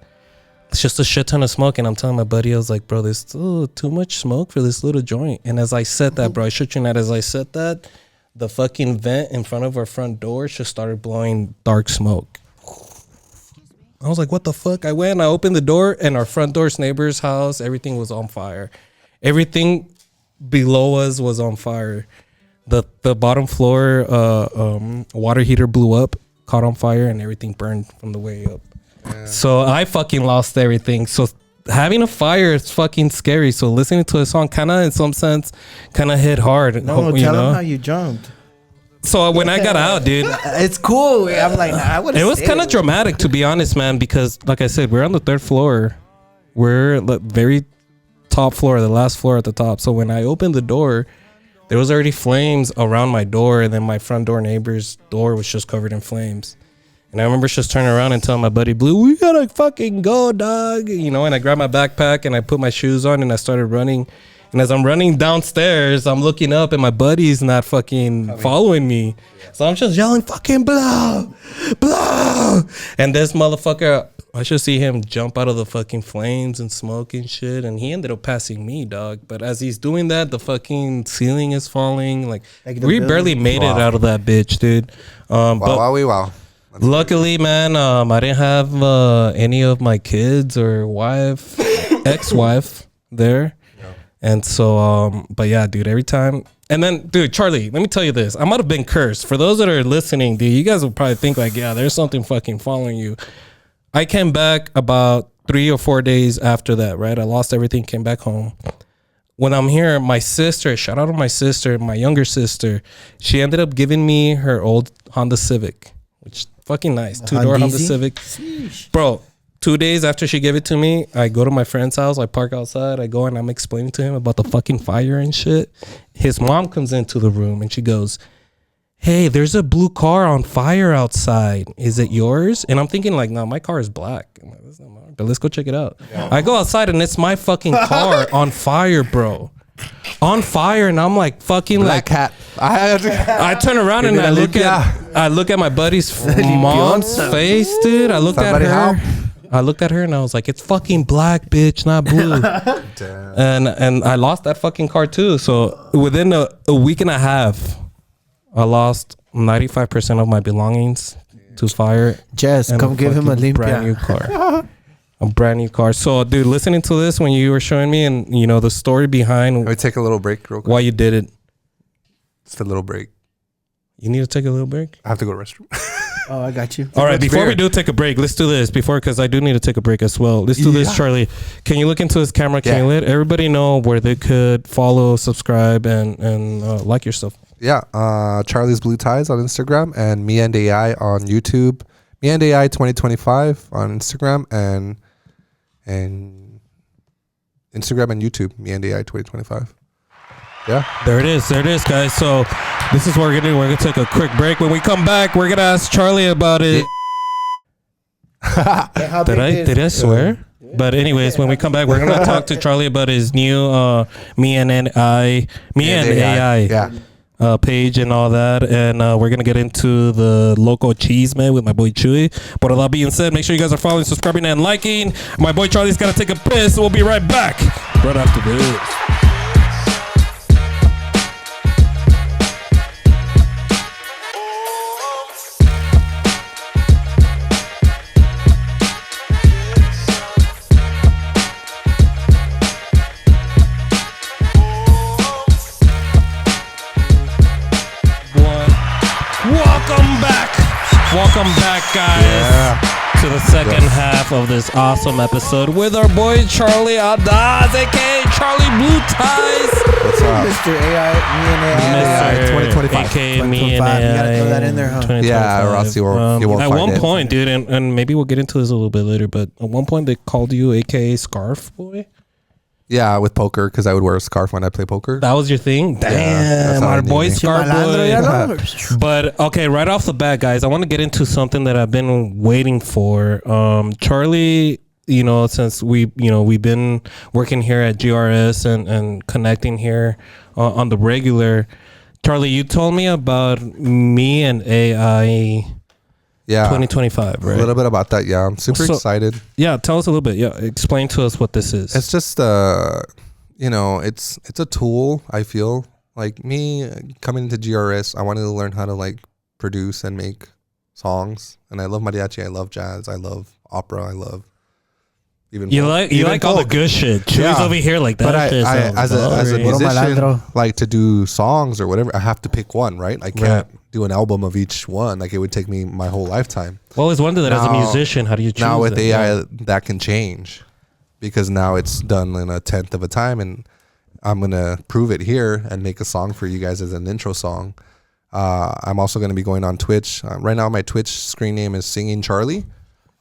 It's just a shit ton of smoke. And I'm telling my buddy, I was like, bro, there's still too much smoke for this little joint. And as I said that, bro, I shit you not, as I said that, the fucking vent in front of our front door just started blowing dark smoke. I was like, what the fuck? I went, I opened the door, and our front door's neighbor's house, everything was on fire. Everything below us was on fire. The bottom floor water heater blew up, caught on fire, and everything burned from the way up. Yeah. So I fucking lost everything. So having a fire is fucking scary. So listening to a song kind of, in some sense, kind of hit hard. No, tell them how you jumped. So when I got out, dude, it's cool. I'm like, nah, I would. It was kind of dramatic, to be honest, man, because like I said, we're on the 3rd floor. We're the very top floor, the last floor at the top. So when I opened the door, there was already flames around my door, and then my front door neighbor's door was just covered in flames. And I remember just turning around and telling my buddy Blue, we gotta fucking go, dog. You know, and I grabbed my backpack and I put my shoes on and I started running. And as I'm running downstairs, I'm looking up and my buddy's not fucking following me. So I'm just yelling, fucking blow, blow. And this motherfucker, I should see him jump out of the fucking flames and smoke and shit. And he ended up passing me, dog. But as he's doing that, the fucking ceiling is falling. Like we barely made it out of that bitch, dude. Wow. Luckily, man, I didn't have any of my kids or wife, ex-wife there. And so, but yeah, dude, every time. And then, dude, Charlie, let me tell you this. I might have been cursed. For those that are listening, dude, you guys will probably think like, yeah, there's something fucking following you. I came back about 3 or 4 days after that, right? I lost everything, came back home. When I'm here, my sister, shout out to my sister, my younger sister, she ended up giving me her old Honda Civic, which fucking nice. 2-door Honda Civic. Sheesh. Bro, 2 days after she gave it to me, I go to my friend's house. I park outside. I go and I'm explaining to him about the fucking fire and shit. His mom comes into the room and she goes, hey, there's a blue car on fire outside. Is it yours? And I'm thinking like, no, my car is black. I'm like, that's not mine, but let's go check it out. Yeah. I go outside and it's my fucking car on fire, bro. On fire, and I'm like fucking Black like hat. I turn around and I look at my buddy's mom's face, dude. I looked at her and I was like, it's fucking black, bitch, not blue. and I lost that fucking car too. So within a week and a half, I lost 95% of my belongings to fire. Jess, come give him a brand new car. A brand new car. So, dude, listening to this when you were showing me and, you know, the story behind. Can we take a little break real quick? Why you did it. Just a little break. You need to take a little break? I have to go to the restroom. Oh, I got you. All right, before we do take a break, let's do this. Because I do need to take a break as well. Let's do this, Charlie. Can you look into this camera? Can you let everybody know where they could follow, subscribe, and like your stuff? Yeah. Charlie's Blue Ties on Instagram and MeandAi on YouTube. MeandAi 2025 on Instagram and Instagram and YouTube. MeandAi 2025. Yeah. There it is, guys. So this is what we're gonna do. We're gonna take a quick break. When we come back, we're gonna ask Charlie about it. Did I swear? But anyways, when we come back, we're gonna talk to Charlie about his new MeandAi page and all that, and we're gonna get into the local cheese man with my boy Chuy. But all that being said, make sure you guys are following, subscribing, and liking. My boy Charlie's gotta take a piss. We'll be right back right after this. Welcome back, guys, to the second half of this awesome episode with our boy Charlie Aldaz, aka Charlie Blue Ties. What's up, Mr. AI, Mr. 2025, aka MeandAi. You gotta throw that in there, huh? Yeah, or else you won't at find one it. point, dude, and maybe we'll get into this a little bit later, but at one point they called you aka Scarf Boy. Yeah, with poker, because I would wear a scarf when I play poker. That was your thing? Damn, our boy Scarf Boy. But okay, right off the bat, guys, I want to get into something that I've been waiting for. Charlie, you know, since we've been working here at GRS and connecting here on the regular. Charlie, you told me about MeandAi. Yeah, 2025, right? A little bit about that. Yeah, I'm super excited. Yeah, tell us a little bit. Yeah, explain to us what this is. It's just it's a tool. I feel like me coming into GRS, I wanted to learn how to like produce and make songs. And I love mariachi. I love jazz. I love opera. I love even you like all the good shit. Chuy's over here like that. But I as a musician, like to do songs or whatever, I have to pick one, right? I can't do an album of each one. Like it would take me my whole lifetime. Well, I always wondered that as a musician, how do you choose? Now with AI, that can change because now it's done in 1/10 of a time, and I'm gonna prove it here and make a song for you guys as an intro song. I'm also gonna be going on Twitch. Right now, my Twitch screen name is Singing Charlie,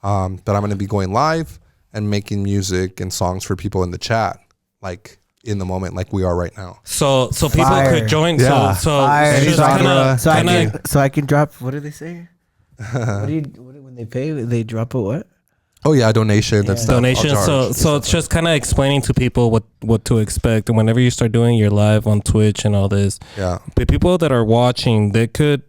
but I'm gonna be going live and making music and songs for people in the chat. Like in the moment, like we are right now. So people Fire. could join. Yeah. Fire. just genre. So I can drop. What do they say? When they pay, they drop a what? Oh yeah, donations and stuff. donation. I'll charge. So it's just kind of explaining to people what to expect. And whenever you start doing your live on Twitch and all this, Yeah. the people that are watching, they could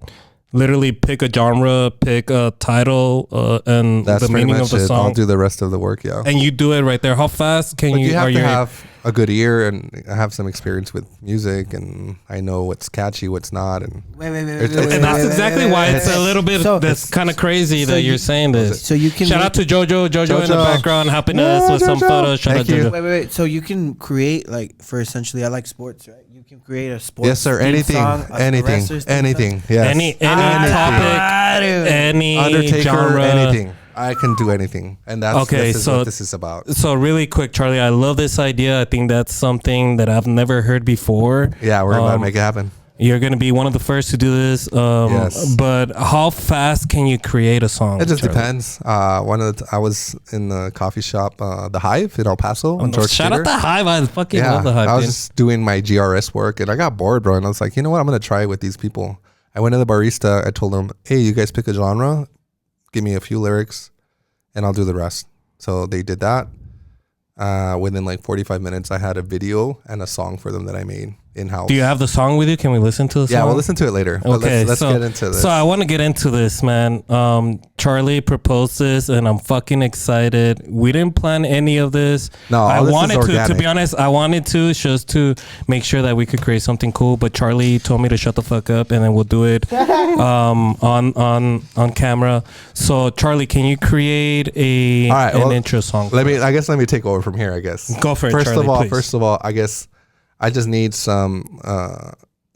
literally pick a genre, pick a title, and That's the pretty meaning much of the it. song. I'll do the rest of the work. Yeah. And you do it right there. How fast can But you? you have are to you have a good ear, and I have some experience with music, and I know what's catchy, what's not, and Wait. and that's exactly why it's a little bit. So- That's kind of crazy so that you're you- saying this. So you can Shout out to Jojo in the Jojo. background, helping us with some Jojo. photos. Shout Thank out you. Jojo. Wait. So you can create like for essentially, I like sports, right? You can create a sports. yes, sir. theme Anything, song, a wrestler's theme anything. Yes. Any Anything. topic, any Undertaker, genre. anything. I can do anything, and that's Okay, this is so- what this is about. So really quick, Charlie, I love this idea. I think that's something that I've never heard before. Yeah, we're about to make it happen. You're gonna be one of the first to do this. Yes. But how fast can you create a song? It just Charlie? depends. I was in the coffee shop, the Hive in El Paso. on George Shout Theater. out the Hive. I fucking Yeah, love the Hive. I was dude. just doing my GRS work, and I got bored, bro. And I was like, you know what? I'm gonna try it with these people. I went to the barista. I told them, hey, you guys pick a genre, give me a few lyrics, and I'll do the rest. So they did that. Within like 45 minutes, I had a video and a song for them that I made in house. Do you have the song with you? Can we listen to the song? Yeah, we'll listen to it later. But Okay, let's get into this. So I want to get into this, man. Charlie proposed this, and I'm fucking excited. We didn't plan any of this. No, I all this is wanted to organic. be honest, I wanted to just to make sure that we could create something cool. But Charlie told me to shut the fuck up, and then we'll do it on camera. So Charlie, can you create All right, an well, intro song? let me take over from here, I guess. Go for it, First Charlie, please. First of all, I guess I just need some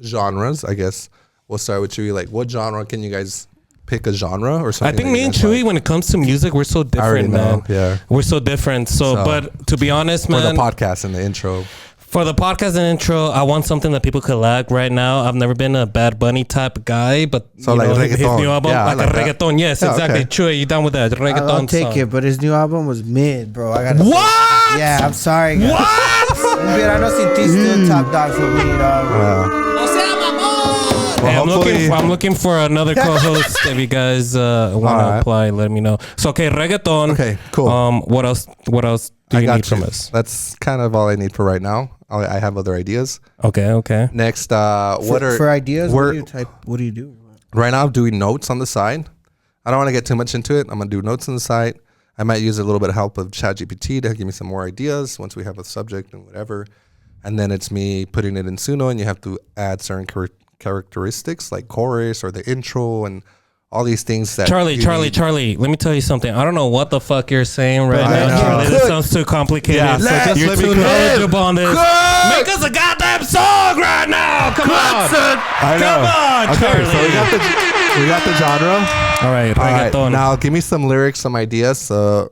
genres. I guess we'll start with Chuy. Like, what genre can you guys pick a genre or I something? think that me you and guys Chuy, like? when it comes to music, we're so already different, know, man. yeah. We're so different. So, but to be honest, for man, the podcast and the intro. for the podcast and intro, I want something that people could like right now. I've never been a Bad Bunny type guy, but So you like know, his reggaeton. new album, Yeah, I like a like that. reggaeton. Yes, Yeah, exactly. okay. Chuy, you down with that reggaeton I'll take song? it, but his new album was mid, bro. I gotta. What? Yeah, I'm sorry. Guys. What? Mira, no sin ti still top dog for me, dog. Hey, hopefully- I'm looking for another co-host. If you guys want to Alright. apply, let me know. So okay, reggaeton. Okay, cool. What else? What else do you need from us? That's kind of all I need for right now. I have other ideas. Okay. Next, For ideas, what we're- do you type? What do you do? Right now, I'm doing notes on the side. I don't want to get too much into it. I'm gonna do notes on the side. I might use a little bit of help of ChatGPT to give me some more ideas once we have a subject and whatever. And then it's me putting it in Suno, and you have to add certain characteristics like chorus or the intro and all these things that Charlie, you Charlie, need. Charlie, let me tell you something. I don't know what the fuck you're saying right I now, know. Charlie. This sounds too complicated. Yeah, so just You're let me too cook. knowledgeable on this. Cook. Make us a goddamn song right now. Come on. I know. Come on, Okay, so Charlie. we got the genre. All right, All right, reggaeton. now give me some lyrics, some ideas. So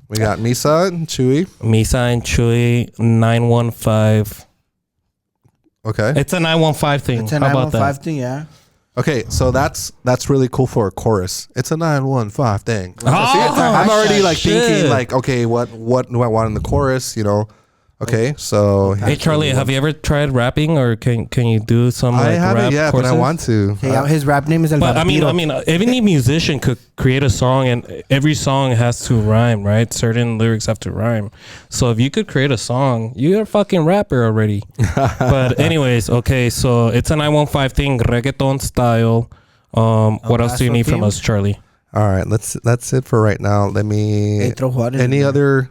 we got Misa and Chuy. Misa and Chuy 915. Okay. It's a 915 thing. It's a How about 915 that? thing, yeah. Okay, so that's really cool for a chorus. It's a 915 thing. Oh, I'm already like shit. thinking like, okay, what do I want in the chorus? You know? Okay, so Hey Charlie, have you ever tried rapping, or can you do some like I haven't rap yet, courses? but I want to. Hey, his rap name is El But I Vampiro. mean, any musician could create a song, and every song has to rhyme, right? Certain lyrics have to rhyme. So if you could create a song, you're a fucking rapper already. But anyways, okay, so it's a 915 thing, reggaeton style. What else do you need from us, Charlie? All right, that's it for right now. Let me. Hey, throw Juarez Any in there. other?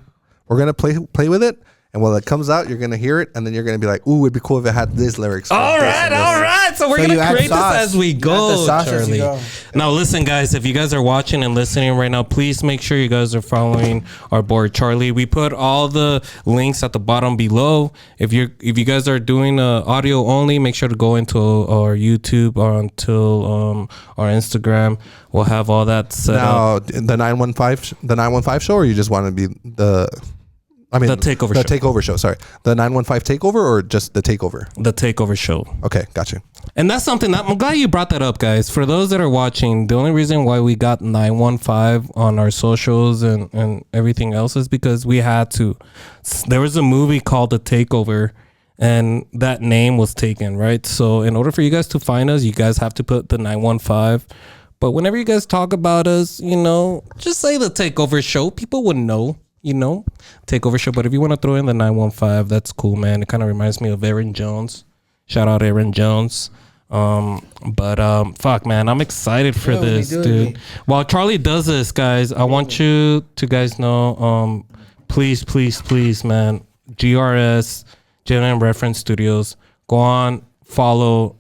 We're gonna play with it, and when it comes out, you're gonna hear it, and then you're gonna be like, "Ooh, it'd be cool if it had this lyrics." All right. So we're So you gonna add create this sauce. as we You add go, the sauce as you Charlie. go. Now, listen, guys. If you guys are watching and listening right now, please make sure you guys are following our board, Charlie. We put all the links at the bottom below. If you guys are doing audio only, make sure to go into our YouTube or until our Instagram. We'll have all that set up. Now, the 915 show, or you just want to be the Takeover the show. takeover show. Sorry, the 915 takeover, or just the takeover? The takeover show. Okay, gotcha. And that's something that I'm glad you brought that up, guys. For those that are watching, the only reason why we got 915 on our socials and everything else is because we had to. There was a movie called The Takeover, and that name was taken, right? So in order for you guys to find us, you guys have to put the 915. But whenever you guys talk about us, you know, just say the Takeover Show. People would know, you know, Takeover Show. But if you want to throw in the 915, that's cool, man. It kind of reminds me of Aaron Jones. Shout out Aaron Jones. Fuck, man, I'm excited for this, dude. While Charlie does this, guys, I want you to guys know, please, man, GRS, Genuine Reference Studios, go on, follow,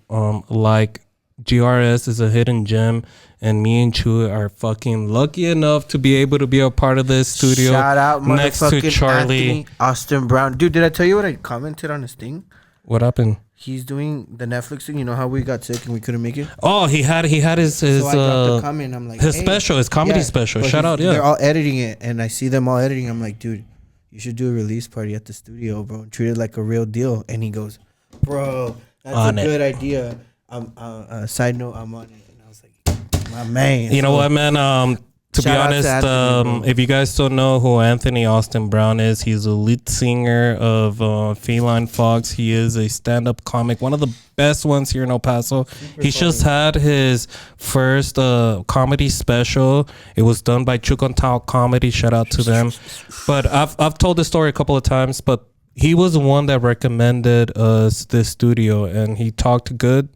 like. GRS is a hidden gem, and me and Chuy are fucking lucky enough to be able to be a part of this studio. Shout out, next to Charlie Anthony Austin Brown. Dude, did I tell you what I commented on his thing? What happened? He's doing the Netflix thing. You know how we got sick and we couldn't make it? Oh, he had his so I dropped a comment. I'm like, his special, his comedy special. Shout out, yeah. They're all editing it, and I see them all editing. I'm like, dude, you should do a release party at the studio, bro, and treat it like a real deal. And he goes, bro, that's on a good idea. Side note, I'm on it, and I was like, my man. You know what, man? To be honest, if you guys don't know who Anthony Austin Brown is, he's a lead singer of Feline Fox. He is a stand-up comic, one of the best ones here in El Paso. He's just had his first comedy special. It was done by Chukontao Comedy. Shout out to them. But I've told this story a couple of times, but he was the one that recommended us this studio, and he talked good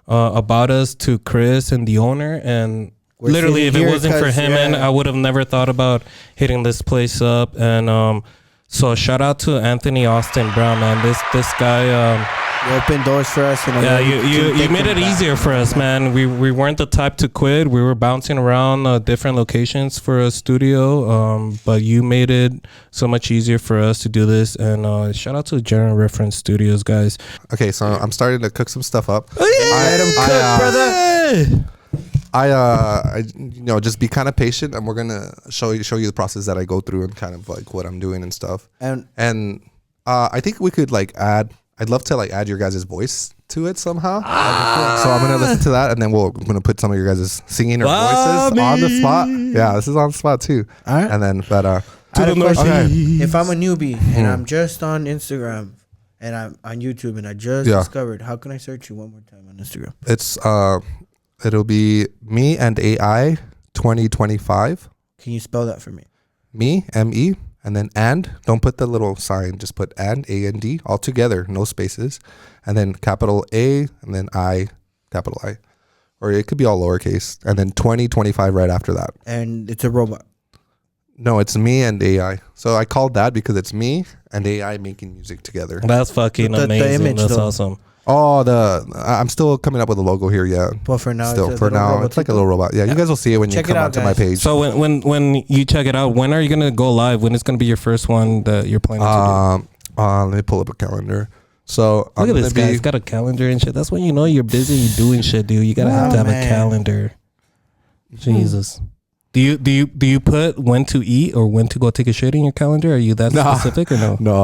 about us to Chris and the owner, and literally if it wasn't for him, and I would have never thought about hitting this place up. And so shout out to Anthony Austin Brown, man. This guy you opened doors for us, and you made it easier for us, man. We weren't the type to quit. We were bouncing around different locations for a studio, but you made it so much easier for us to do this. And shout out to General Reference Studios, guys. Okay, so I'm starting to cook some stuff up. I you know, just be kind of patient, and we're gonna show you the process that I go through and kind of like what I'm doing and stuff. And I think we could like I'd love to like add your guys' voice to it somehow. So I'm gonna listen to that, and then I'm gonna put some of your guys' singing or voices on the spot. Yeah, this is on the spot too. All right. And then if I'm a newbie and I'm just on Instagram and I'm on YouTube and I just discovered, how can I search you one more time on Instagram? It's it'll be MeandAi 2025. Can you spell that for me? Me, M-E, and then don't put the little sign, just put A-N-D, all together, no spaces, and then capital A, and then I, capital I. Or it could be all lowercase, and then 2025 right after that. And it's a robot. No, it's MeandAi. So I called that because it's me and AI making music together. That's fucking amazing. The image, that's awesome. Oh, I'm still coming up with a logo here, yeah. But for now, it's like a little robot. Yeah, you guys will see it when you come onto my page. So when you check it out, when are you gonna go live? When is gonna be your first one that you're planning to do? Let me pull up a calendar. So look at this guy. He's got a calendar and shit. That's when you know you're busy doing shit, dude. You gotta have to have a calendar. Jesus. Do you put when to eat or when to go take a shit in your calendar? Are you that specific or no? No,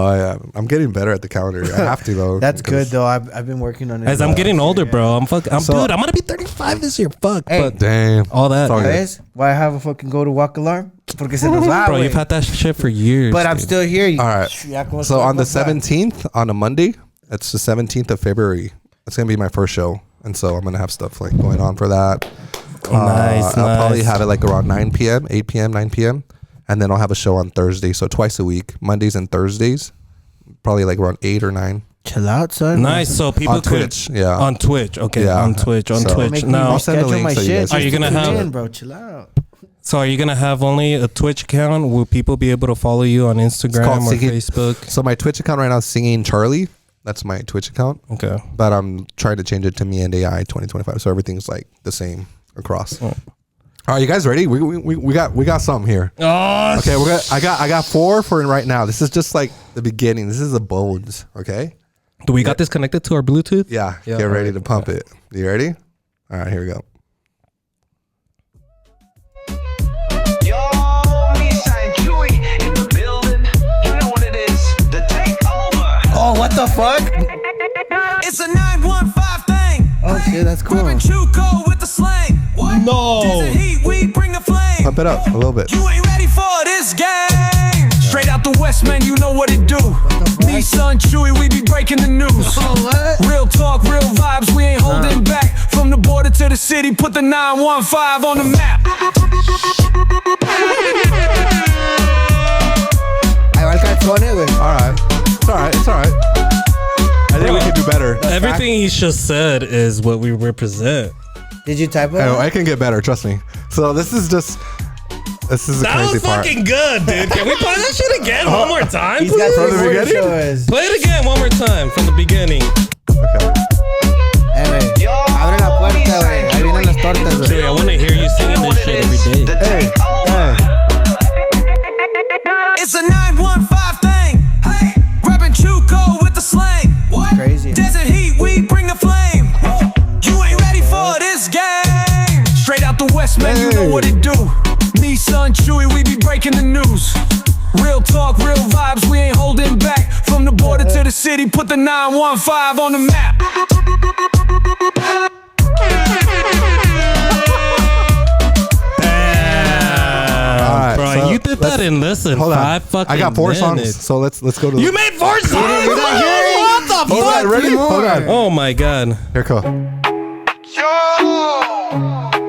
I'm getting better at the calendar. I have to though. That's good though. I've been working on it. As I'm getting older, bro. Dude, I'm gonna be 35 this year. Fuck. Hey, but damn. All that. Guys, why I have a fucking go to walk alarm? Porque se nos va, bro, you've had that shit for years. But I'm still here. All right. So on the 17th, on a Monday, it's the 17th of February. It's gonna be my first show, and so I'm gonna have stuff like going on for that. I'll probably have it like around 9 p.m., 8 p.m., 9 p.m. And then I'll have a show on Thursday. So twice a week, Mondays and Thursdays, probably like around 8 or 9. Chill out, son. Nice. So people on Twitch, yeah. On Twitch. Okay. Yeah. On Twitch. Now, I'll send the link so you guys are you going to have... bro, chill out. So are you going to have only a Twitch account? Will people be able to follow you on Instagram or Facebook? So my Twitch account right now is Singing Charlie. That's my Twitch account. Okay. But I'm trying to change it to MeandAi 2025. So everything's like the same across. All right, you guys ready? We got something here. Oh, okay. I got 4 for right now. This is just like the beginning. This is the bones. Okay. Do we got this connected to our Bluetooth? Yeah. Get ready to pump it. You ready? All right. Here we go. Yo, Misa and Chuy in the building. You know what it is? The takeover. Oh, what the fuck? It's a 915 thing. Oh shit, that's cool. With the slang. What? No. Heat, we bring the flame. Pump it up a little bit. You ain't ready for this game. Straight out the West, man, you know what it do. Misa and Chuy, we be breaking the news. Real talk, real vibes, we ain't holding back. From the border to the city, put the 915 on the map. Ahí va el calzone, güey. Alright. It's alright. It's alright. I think we can do better. Everything he just said is what we represent. Did you type it? Oh, I can get better, trust me. So this is the That crazy was part. fucking good, dude. Can we play that shit again one more time? He's got From the three beginning? shows. Play it again one more time from the beginning. Okay. Güey, abre la puerta, güey. Ahí vienen las tortas, güey. Dude, I want to hear you singing this shit every day. Hey, hey. It's a 915 thing. Hey, grabbing Chuco with the slang. What? Crazy. Desert heat, we bring the flame. You ain't ready for this game. Straight out the west, man, you know what it do. Misa and Chuy, we be breaking the news. Real talk, real vibes, we ain't holding back. From the border to the city, put the 915 on the map. Alright, Bro, so you did that in less than Hold on. 5 fucking I got 4 songs, minutes. so let's go to You made 4 songs? What the Hold fuck? on, ready? Hold on. Oh my god. Here, go. Yo,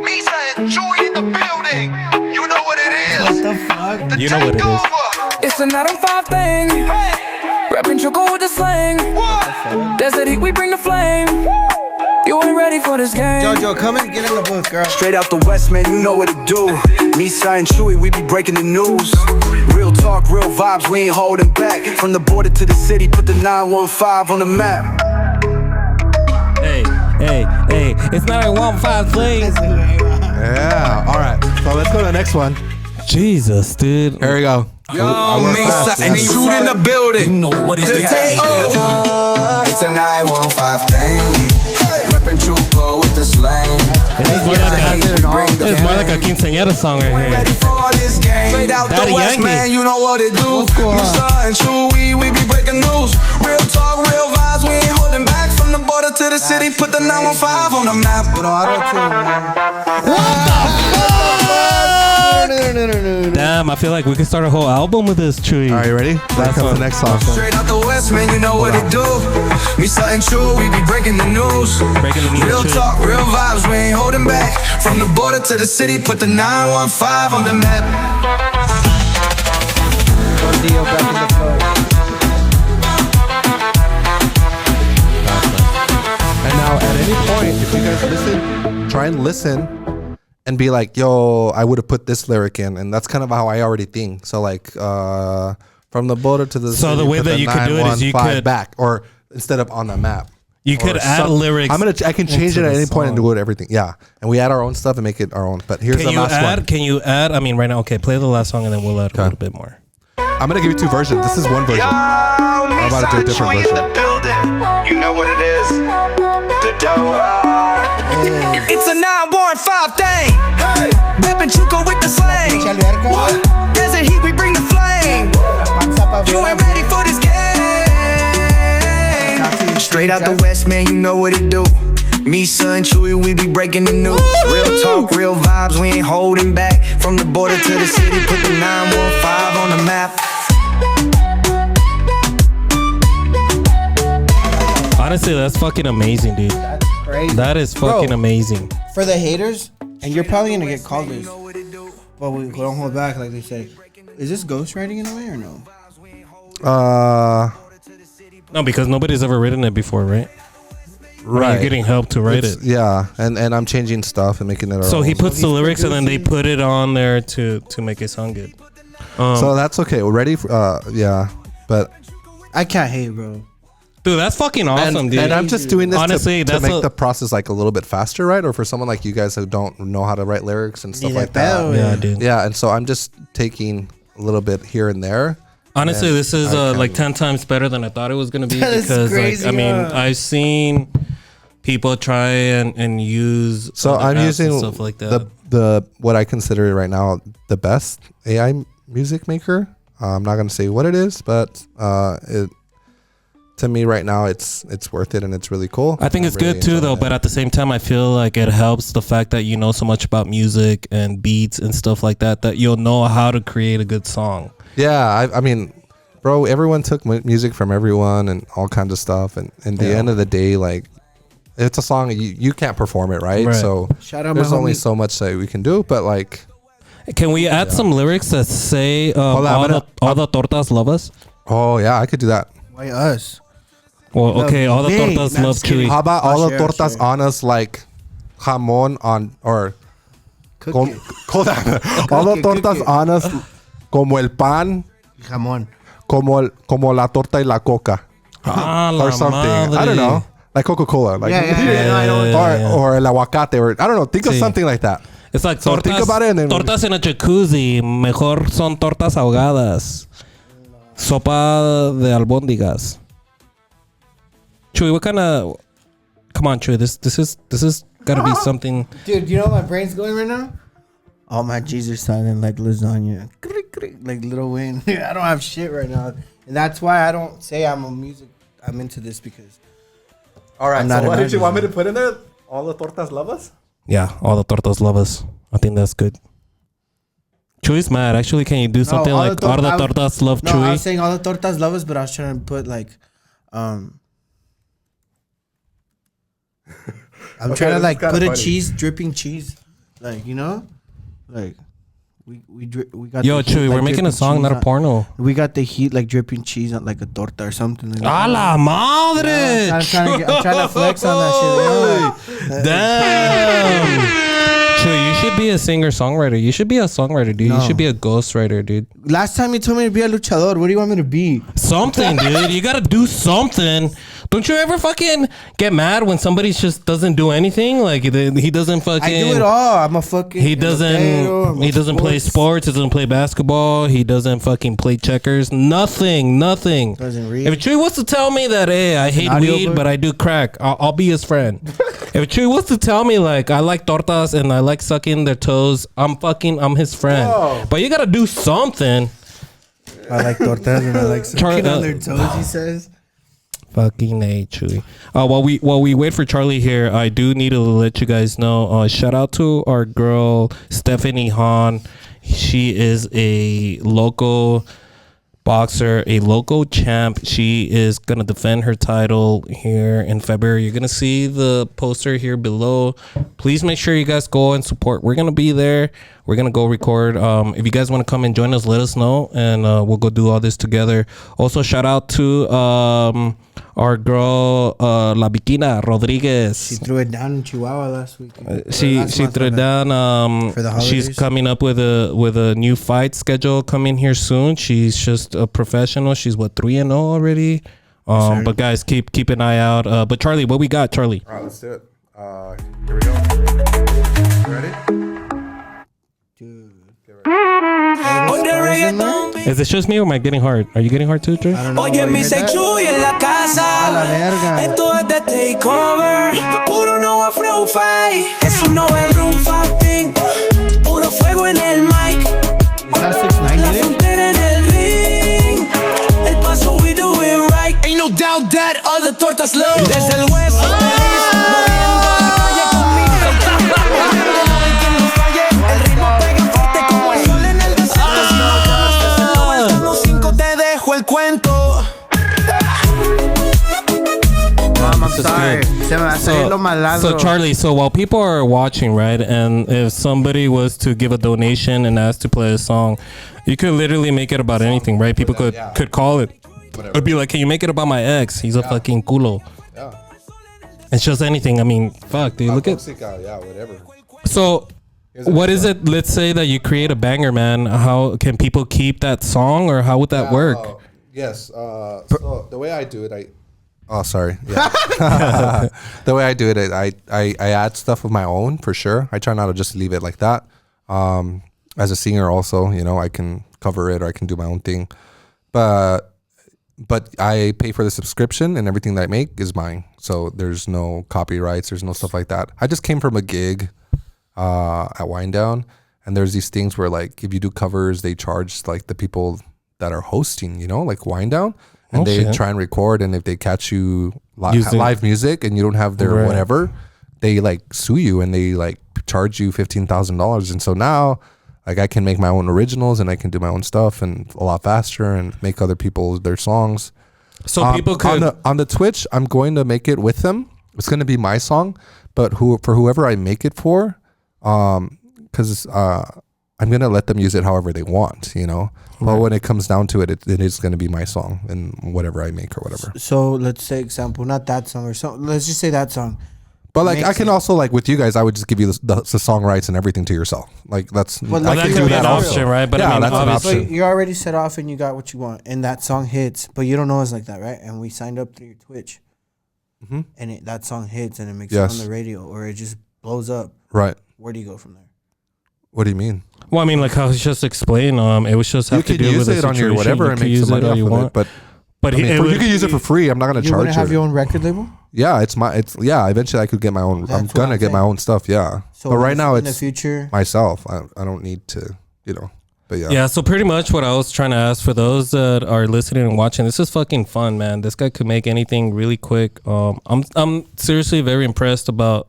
Misa and Chuy in the building. You know what it is. What the fuck? The You know what it is. takeover. It's a 915 thing. Rapping Chuco with the slang. Desert heat, we bring the flame. You ain't ready for this game. Jojo, come and get in the booth, girl. Straight out the west, man, you know what it do. Misa and Chuy, we be breaking the news. Real talk, real vibes, we ain't holding back. From the border to the city, put the 915 on the map. Hey, it's not a 1-5 thing. Yeah. All right. So let's go to the next one. Jesus, dude. Here we go. Yo, Misa and Chuy in the building. You know what it is. It's a 915 thing. Reppin' Chuco with the slang. It's more like a quinceañera song right here. Ready for this game. Straight out Daddy the west, Yankee. man, you know what it do. Misa and Chuy, we be breaking news. Real talk, real vibes, we ain't holding back. From the border to the city, put the 915 on the map. Damn, I feel like we could start a whole album with this, Chuy. All right, you ready? That comes the next song. Straight out the west, man, you know what it do. Misa and Chuy, we be breaking the news. Breaking the news, Real Chuy. talk, real vibes, we ain't holding back. From the border to the city, put the 915 on the map. Dio back in the club. And now, at any point, if you guys listen, try and listen and be like, yo, I would have put this lyric in. And that's kind of how I already think. So, like, from the border to the So city, the way put that you could do it is you 915 could- back, or instead of on the map. You could Or add some- lyrics. I can change into it at the any point and song. do it everything. Yeah. And we add our own stuff and make it our own. But here's Can the you last add? one. Can you add? I mean, right now, okay, play the last song and then we'll add a little bit more. I'm going to give you 2 versions. This is one version. I'm about to do a different in version. the building. You know what it is. The dough. It's a 915 thing. Rapping Chuco with the slang. Pinche alberca. Desert heat, we bring the flame. Panza pa' You afuera. ain't ready for this game. Straight out the west, man, you know what it do. Misa and Chuy, we be breaking the news. Real talk, real vibes, we ain't holding back. From the border to the city, put the 915 on the map. Honestly, that's fucking amazing, dude. That's crazy. That is fucking amazing. For the haters, and you're probably gonna get called this, but we don't hold back, like they say. Is this ghostwriting in a way or no? No, because nobody's ever written it before, right? Right. You're getting help to write it. Yeah. And I'm changing stuff and making it our So own. he puts the lyrics and then they put it on there to make it sound good. So that's okay. We're ready for, yeah. But I can't hate, bro. Dude, that's fucking awesome, dude. And I'm just doing this Honestly, to that's make the process like a little bit faster, right? Or for someone like you guys who don't know how to write lyrics and stuff Ni like de pedo, that. Yeah, dude. Yeah, and so I'm just taking a little bit here and there. Honestly, And this is I like 10 times better than I thought it was gonna be That is because, crazy, like, I mean, huh? I've seen people try and use. So other I'm apps using and stuff like that. the what I consider right now the best AI music maker. I'm not gonna say what it is, but it to me right now it's worth it and it's really cool. I think I'm it's really good too, enjoying though. it. But at the same time, I feel like it helps the fact that you know so much about music and beats and stuff like that that you'll know how to create a good song. Yeah, I mean, bro, everyone took music from everyone and all kinds of stuff. And in the end of the day, like, it's a song you can't perform it, right? So Shout out there's my only homie. so much that we can do. But like, Can we add some lyrics that say on, all the tortas love us? oh yeah, I could do that. Why us? Well, okay, all the me. tortas Not love just kidding. Chuy. How about I'll all the share, I'll tortas share. on us, like jamon on or Cook com, it. hold on. All the Cook it, tortas cook it. on us como el pan, Jamón. como la torta y la coca Ah, la or something. I madre. don't know, like Coca-Cola, like I know. or el aguacate, or I don't know. Think of Sí. something like that. It's like So tortas, think about it and then tortas en a jacuzzi. Mejor son tortas ahogadas. Sopa de albóndigas. Chuy, what kind of? Come on, Chuy. This is gotta be something. Dude, you know what my brain's going right now? All my G's are silent like lasagna. Like Lil Wayne. I don't have shit right now. And that's why I don't say I'm into this because All right. I'm not So what did you imagining. want me to put in there? All the tortas love us. Yeah, all the tortas love us. I think that's good. Chuy's mad. Actually, can you do something all the like all the tortas love No, I was Chuy? saying all the tortas love us, but I was trying to put like I'm Okay, trying to this like is kinda put a funny. cheese, dripping cheese. Like, you know? Like we got Yo, the heat, Chuy, like, we're making a dripping song, cheese not a on- porno. We got the heat like dripping cheese on like a torta or something. Like A la madre! I'm trying to flex on that shit. You know? Damn. Chuy, you should be a singer-songwriter. You should be a songwriter, dude. You No. should be a ghostwriter, dude. Last time you told me to be a luchador. What do you want me to be? Something, dude. You gotta do something. Don't you ever fucking get mad when somebody just doesn't do anything? Like he doesn't fucking. I do it all. I'm a fucking. He doesn't. He doesn't play sports. He doesn't play basketball. He doesn't fucking play checkers. Nothing. Doesn't read. If Chuy wants to tell me that, hey, I hate audio weed, book? but I do crack, I'll be his friend. If Chuy wants to tell me like I like tortas and I like sucking their toes, I'm his friend. Whoa. But you gotta do something. I like tortas and I like sucking Char- on their toes. He says. Fucking A, Chuy. While we wait for Charlie here, I do need to let you guys know. Shout out to our girl Stephanie Hahn. She is a local boxer, a local champ. She is gonna defend her title here in February. You're gonna see the poster here below. Please make sure you guys go and support. We're gonna be there. We're gonna go record. If you guys want to come and join us, let us know, and we'll go do all this together. Also, shout out to our girl La Bikina Rodriguez. She threw it down in Chihuahua last week. She threw it down. For the She's holidays. coming up with a new fight schedule coming here soon. She's just a professional. She's 3-0 already. But guys, keep an eye out. But Charlie, what we got, Charlie? All right, let's do it. Here we go. Ready? Is it just me or am I getting hard? Are you getting hard too, Trey? I don't know. Oye, Misa and Chuy en la A la casa. verga. Esto es de takeover. Puro no flow fight. Eso no es room fighting. Puro fuego en el mic. Is that 6ix9ine La in it? frontera en el ring. El paso we do it right. Ain't no doubt that all the tortas love. Desde el hueso feliz. Moviendo la calle conmigo. No hay quien nos falle. El ritmo pega fuerte como el sol en el desierto. Si no conoces el 915 te dejo el cuento. I'm sorry. Se me va a salir lo malandro. So Charlie, so while people are watching, right, and if somebody was to give a donation and ask to play a song, you could literally make it about anything, right? People could call it. It'd be like, can you make it about my ex? He's a fucking culo. Yeah. It's just anything. I mean, fuck, dude. Look at. Yeah, whatever. So, what is it? Let's say that you create a banger, man. How can people keep that song, or how would that work? Yes. So the way I do it, Oh, sorry. Yeah. The way I do it, I add stuff of my own for sure. I try not to just leave it like that. As a singer, also, you know, I can cover it or I can do my own thing, but I pay for the subscription and everything that I make is mine. So there's no copyrights. There's no stuff like that. I just came from a gig at Wind Down, and there's these things where like if you do covers, they charge like the people that are hosting, you know, like Wind Down. And they try and record, and if they catch you live music and you don't have their whatever, they like sue you and they like charge you $15,000. And so now Like I can make my own originals and I can do my own stuff and a lot faster and make other people their songs. So people could on the Twitch, I'm going to make it with them. It's going to be my song, but for whoever I make it for, because I'm going to let them use it however they want, you know. But when it comes down to it, it is going to be my song and whatever I make or whatever. So let's say example, not that song or something. Let's just say that song. But like I can also like with you guys, I would just give you the song rights and everything to yourself. Like that's Well, that can could do be an also. option, right? But Yeah, I mean, that's an obviously, option. You're already set off and you got what you want, and that song hits, but you don't know us like that, right? And we signed up through your Twitch, and that song hits and it makes it on the radio or it just blows up. Right. Where do you go from there? What do you mean? well, I mean, like how he just explained, it was just have You to can do use with it the on your situation. whatever You and can make use some it money all off you of want. it. But But I mean, you can use it for free. I'm not going to You want charge to have you. your own record label? Yeah, eventually I could get my own. That's I'm what gonna I'm get my saying. own stuff. Yeah, So but right now in the it's future, myself. I don't need to, you know. But yeah, Yeah, so pretty much what I was trying to ask for those that are listening and watching, this is fucking fun, man. This guy could make anything really quick. I'm seriously very impressed about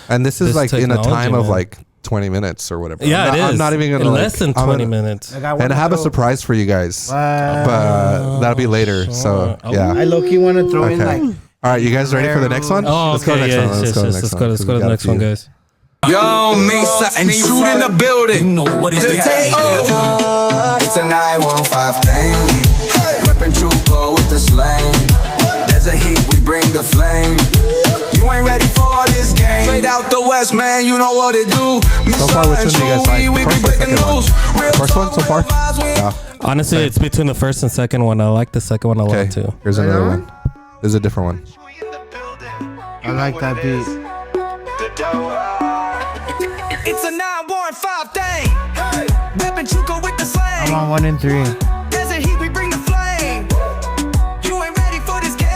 and this is this like in a technology, time of man. like 20 minutes or whatever. Yeah, I'm it not is. even gonna In like, less than I'm 20 gonna- minutes. like I And I have a surprise for you guys, but that'll be later. So yeah. I low key want to throw in Okay. like. All right, you guys ready for the next one? Oh, Let's go okay, next yeah, one. yes, yes, let's go to the next one, guys. Yo, Misa and Chuy in the building. You know what it is. It's a 915 thing. Reppin' Chuy with the slang. There's a heat, we bring the flame. You ain't ready for this game. Straight out the west, man, you know what it do. So far, which one do you guys like? The first or second one? First one so far? Yeah. Honestly, it's between the first and second one. I like the second one a lot Okay. too. Here's another one. There's a different one. I like that beat. It's a 915 thing. Reppin' Chuy with the I'm slang. on 1 and 3. There's a heat, we bring the flame. You ain't ready for this game.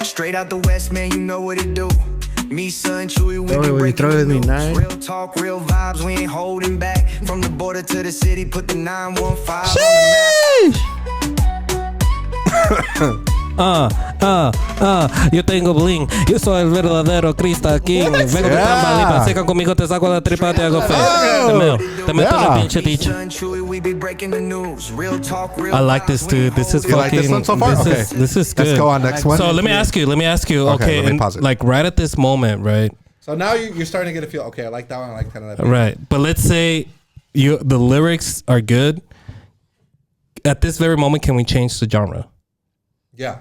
Straight out the west, man, you know what it do. Misa and Chuy, we Throw be it, breaking throw it the with me, news. nine. Real talk, real vibes, we ain't holding back. From the border to the city, put the 915 on the map. Yo tengo bling. Yo soy el verdadero Krista King. Vengo de Tamaulipas, seca conmigo, te saco la tripa, te hago fe. Te meto la pinche dicha. Misa and Chuy, we be breaking the news. Real talk, real I like vibes, this, we ain't dude. This is You like fucking. this one so far? Okay. This is good. Let's go on next one. So let me ask you. Okay, Okay, let me and pause it. like right at this moment, right? So now you're starting to get a feel. Okay, I like that one. I like kind of that. Right. But let's say the lyrics are good. At this very moment, can we change the genre? Yeah.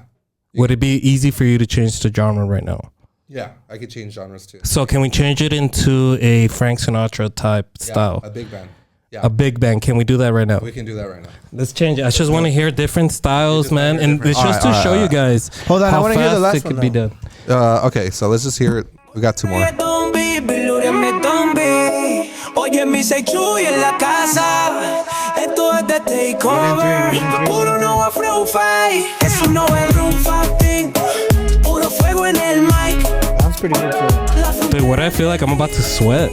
Would it be easy for you to change the genre right now? Yeah, I could change genres too. So can we change it into a Frank Sinatra type style? A big band. Yeah. A big band. Can we do that right now? We can do that right now. Let's change it. I just want to hear different styles, just man. wanna hear And it's different- just to Alright, show you alright. guys Hold on, I how wanna hear the fast last it could one, be though. done. Okay, so let's just hear it. We got two more. Oye, Misa y Chuy en la casa. Esto es de takeover. Puro no a flow fight. Eso no es room fighting. Puro fuego en el mic. That's pretty good too. Dude, what I feel like I'm about to sweat.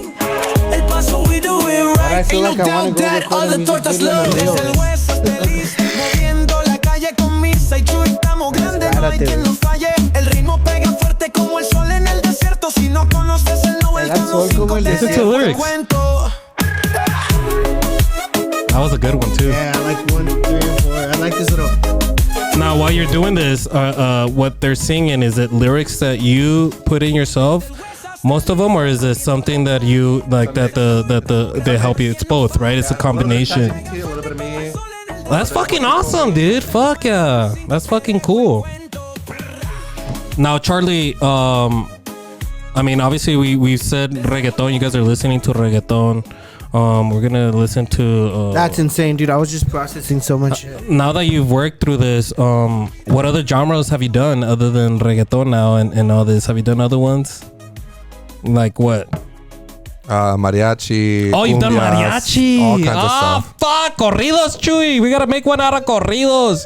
El paso we do it right. I feel Ain't like no I wanna doubt go that record all a the music tortas video love. en el Desde el west hasta el east, moviendo la calle con Misa y Chuy. Estamos grandes, no hay Espérate, quien güey. nos falle. El ritmo pega fuerte como el sol en el desierto. Si no conoces el no, el That's all como el Listen to the lyrics. That was a good one too. Yeah, I like 1, 3, and 4. I like this little. Now, while you're doing this, what they're singing, is it lyrics that you put in yourself, most of them, or is it something that you like that they help you? It's both, right? It's a combination. A little bit of me. That's fucking awesome, dude. Fuck yeah, that's fucking cool. Now, Charlie, I mean, obviously we said reggaeton. You guys are listening to reggaeton. We're gonna listen to. That's insane, dude. I was just processing so much shit. Now that you've worked through this, what other genres have you done other than reggaeton now and all this? Have you done other ones? Like what? Mariachi. Oh, you've done cumbias, mariachi. All kinds of stuff. Fuck. Corridos, Chuy. We got to make one out of corridos.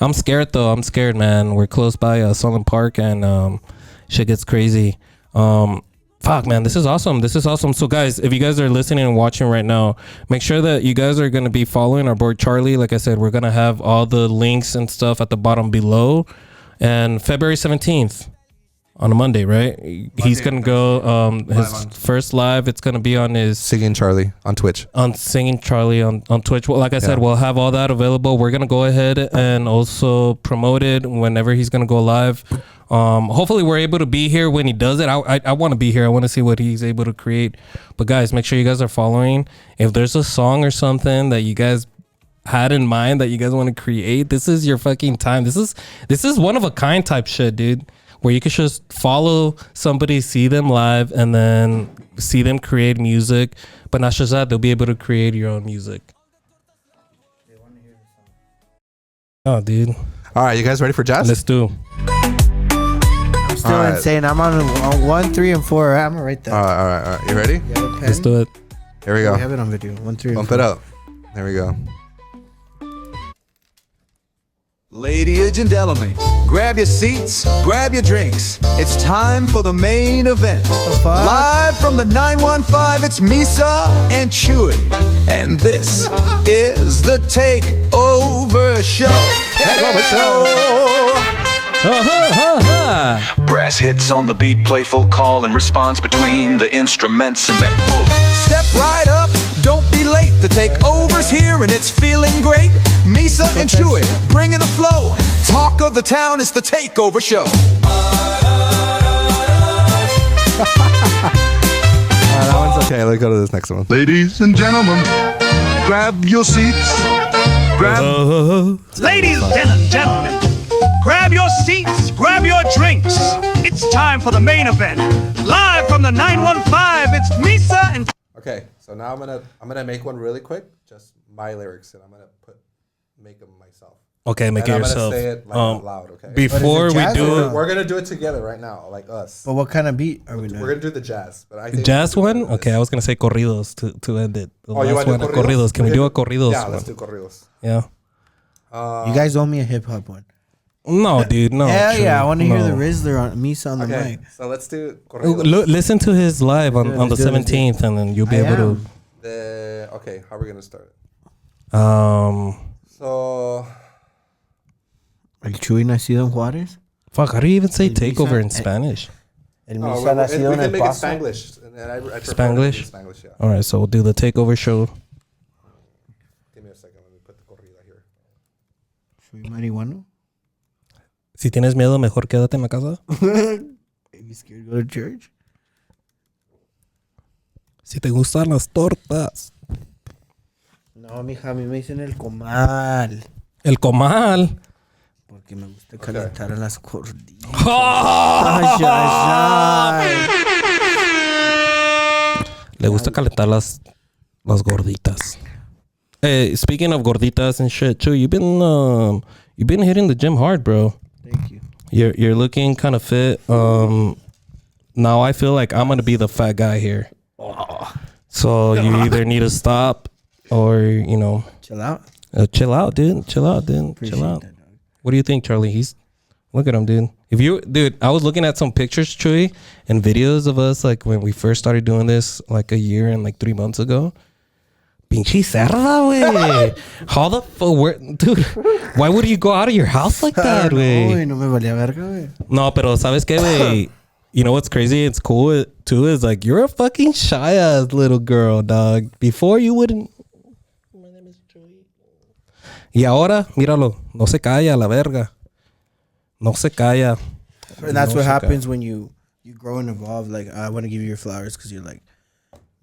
I'm scared, though. I'm scared, man. We're close by Solon Park and shit gets crazy. Fuck, man. This is awesome. This is awesome. So, guys, if you guys are listening and watching right now, make sure that you guys are going to be following our boy Charlie. Like I said, we're going to have all the links and stuff at the bottom below. And February 17th. On a Monday, right? He's gonna go. His first live. It's gonna be on his Singing Charlie on Twitch. On Singing Charlie on Twitch. Well, like I said, we'll have all that available. We're gonna go ahead and also promote it whenever he's gonna go live. Hopefully we're able to be here when he does it. I want to be here. I want to see what he's able to create. But guys, make sure you guys are following. If there's a song or something that you guys had in mind that you guys want to create, this is your fucking time. This is one of a kind type shit, dude. Where you could just follow somebody, see them live, and then see them create music. But not just that, they'll be able to create your own music. Oh, dude. All right, you guys ready for jazz? Let's do. I'm still insane. I'm on 1, 3, and 4. I'm right there. All right. You ready? Let's do it. Here we go. We have it on video. 1, 3, and 4. Bump it up. There we go. Ladies and gentlemen, grab your seats, grab your drinks. It's time for the main event. Live from the 915, it's Misa and Chuy. And this is the Takeover Show. Takeover Show. Brass hits on the beat, playful call and response between the instruments and step right up, don't be late. The Takeover's here and it's feeling great. Misa and Chuy, bringing the flow. Talk of the town, it's the Takeover Show. That one's okay. Let's go to this next one. Ladies and gentlemen, grab your seats. Ladies and gentlemen, grab your seats, grab your drinks. It's time for the main event. Live from the 915, it's Misa and... Okay, so now I'm gonna make one really quick, just my lyrics, and I'm gonna make them myself. Okay, make it yourself. I'm gonna say it like out loud. Okay. Before we do it, we're gonna do it together right now, like us. But what kind of beat are we doing? We're gonna do the jazz. But I think jazz one. Okay, I was gonna say corridos to end it. The you want to do corridos? Can we do a corridos? Yeah, let's do corridos. Yeah. You guys owe me a hip hop one. No, dude, no. Hell yeah, I want to hear the Rizzler on Misa on the mic. So let's do corridos. Listen to his live on the 17th, and then you'll be able to. Okay, how are we gonna start it? So. El Chuy nacido en Juárez? Fuck, how do you even say takeover in Spanish? El Misa nacido en El Paso. We can make it Spanglish. I Spanglish? Spanglish, yeah. All right, so we'll do the Takeover Show. Give me a second. Let me put the corrida here. ¿Soy marihuano? Si tienes miedo, mejor quédate en la casa. Are you scared to go to church? Si te gustan las tortas. No, mija, a mí me dicen el comal. El comal. Porque me gusta calentar a las gorditas. Le gusta calentar las gorditas. Hey, speaking of gorditas and shit, Chuy, you've been hitting the gym hard, bro. Thank you. You're looking kind of fit. Now I feel like I'm gonna be the fat guy here. So you either need to stop or chill out. Chill out, dude. Chill out. That, What do you think, Charlie? Look at him, dude. I was looking at some pictures, Chuy, and videos of us like when we first started doing this, like a year and like 3 months ago. Pinche cerda, güey. How the fuck, dude? Why would you go out of your house like that, güey? No me valía verga, güey. No, pero sabes qué, güey? You know what's crazy? It's cool too. Is like you're a fucking shy ass little girl, dog. Before you wouldn't. My name is Chuy. Y ahora, míralo, no se calla la verga. No se calla. And that's what happens when you grow and evolve. Like, I want to give you your flowers because you're like,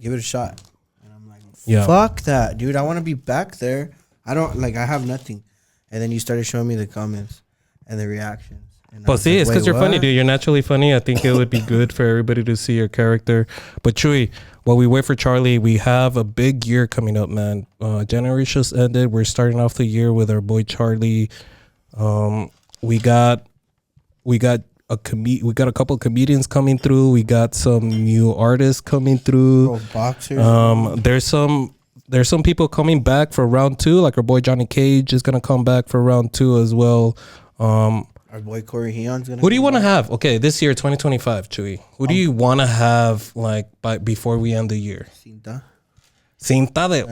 give it a shot. And I'm like, fuck that, dude. I want to be back there. I have nothing. And then you started showing me the comments and the reactions. But see, it's because you're funny, dude. You're naturally funny. I think it would be good for everybody to see your character. But Chuy, while we wait for Charlie, we have a big year coming up, man. January just ended. We're starting off the year with our boy Charlie. We got a couple comedians coming through. We got some new artists coming through. Boxers. There's some people coming back for round 2. Like our boy Johnny Cage is gonna come back for round 2 as well. Our boy Corey Heon's gonna. Who do you want to have? Okay, this year, 2025, Chuy. Who do you want to have like before we end the year? Cinta de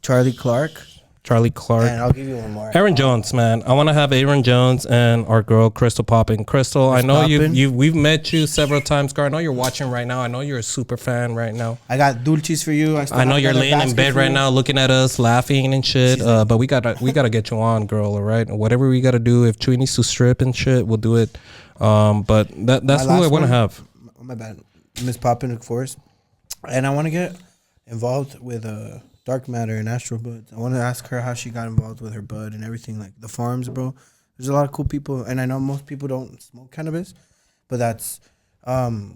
Charlie Charlie Clark. Charlie Clark. And I'll give you one more. Aaron Jones, man. I want to have Aaron Jones and our girl Crystal Poppin. Crystal, I know we've met you several times, girl. I know you're watching right now. I know you're a super fan right now. I got dulces for you. I know you're laying in bed right now, looking at us, laughing and shit. But we gotta get you on, girl. All right, whatever we gotta do. If Chuy needs to strip and shit, we'll do it. But that's who I want to have. My bad, Miss Poppin, of course. And I want to get involved with dark matter and astral buds. I want to ask her how she got involved with her bud and everything, like the farms, bro. There's a lot of cool people, and I know most people don't smoke cannabis, but that's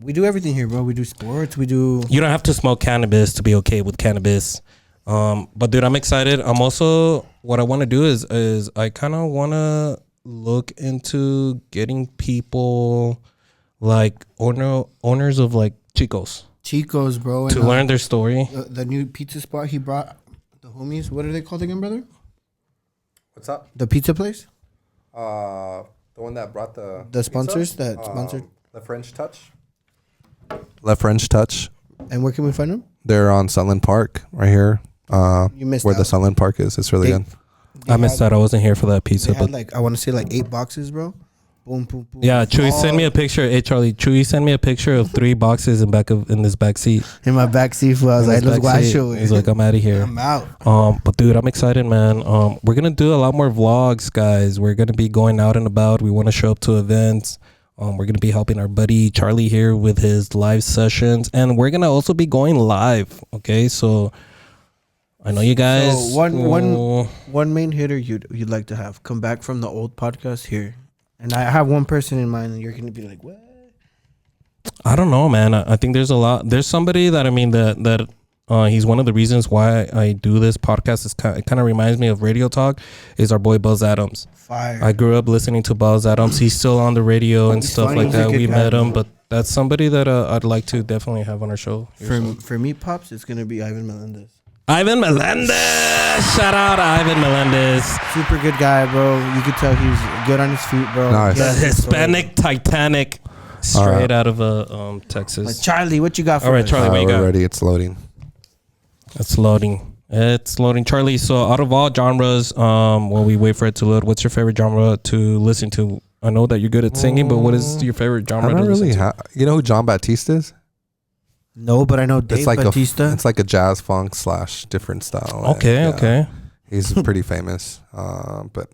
we do everything here, bro. We do sports, we do. You don't have to smoke cannabis to be okay with cannabis. But dude, I'm excited. I'm also, what I want to do is I kind of want to look into getting people like owners of like Chico's, bro, and, to learn their story. The new pizza spot he brought the homies. What are they called again, brother? What's up? The pizza place. The one that brought the sponsors pizza? That sponsored the French Touch. Le French Touch. And where can we find them? They're on Sunland Park, right here. You missed where out. the Sunland Park is. It's really good. I missed that. I wasn't here for that pizza. But like, I want to say like 8 boxes, bro. Boom, boom, boom. Yeah, Chuy, send me a picture. Hey, Charlie, Chuy, send me a picture of 3 boxes in this back seat. In my back seat, I was like, let's watch it. He's like, I'm out of here. I'm out. But dude, I'm excited, man. We're gonna do a lot more vlogs, guys. We're gonna be going out and about. We want to show up to events. We're gonna be helping our buddy Charlie here with his live sessions, and we're gonna also be going live. Okay, so I know you guys. So one main hitter you'd like to have come back from the old podcast here. And I have one person in mind, and you're gonna be like, "What?" I don't know, man. I think there's a lot. There's somebody that he's one of the reasons why I do this podcast. It kind of reminds me of Radio Talk. Is our boy Buzz Adams? Fire. I grew up listening to Buzz Adams. He's still on the radio and stuff like that. We met him, but that's somebody that I'd like to definitely have on our show. For me, pops, it's gonna be Ivan Melendez. Ivan Melendez! Shout out Ivan Melendez. Super good guy, bro. You could tell he's good on his feet, bro. Nice. The Hispanic Titanic, straight out of Texas. But Charlie, what you got for us? All right, Charlie, what you got? We're ready. It's loading. It's loading. Charlie, so out of all genres, while we wait for it to load, what's your favorite genre to listen to? I know that you're good at singing, but what is your favorite genre to listen to? You know who John Baptiste is? No, but I know Dave Bautista. It's like a jazz funk / different style. Okay. He's pretty famous. But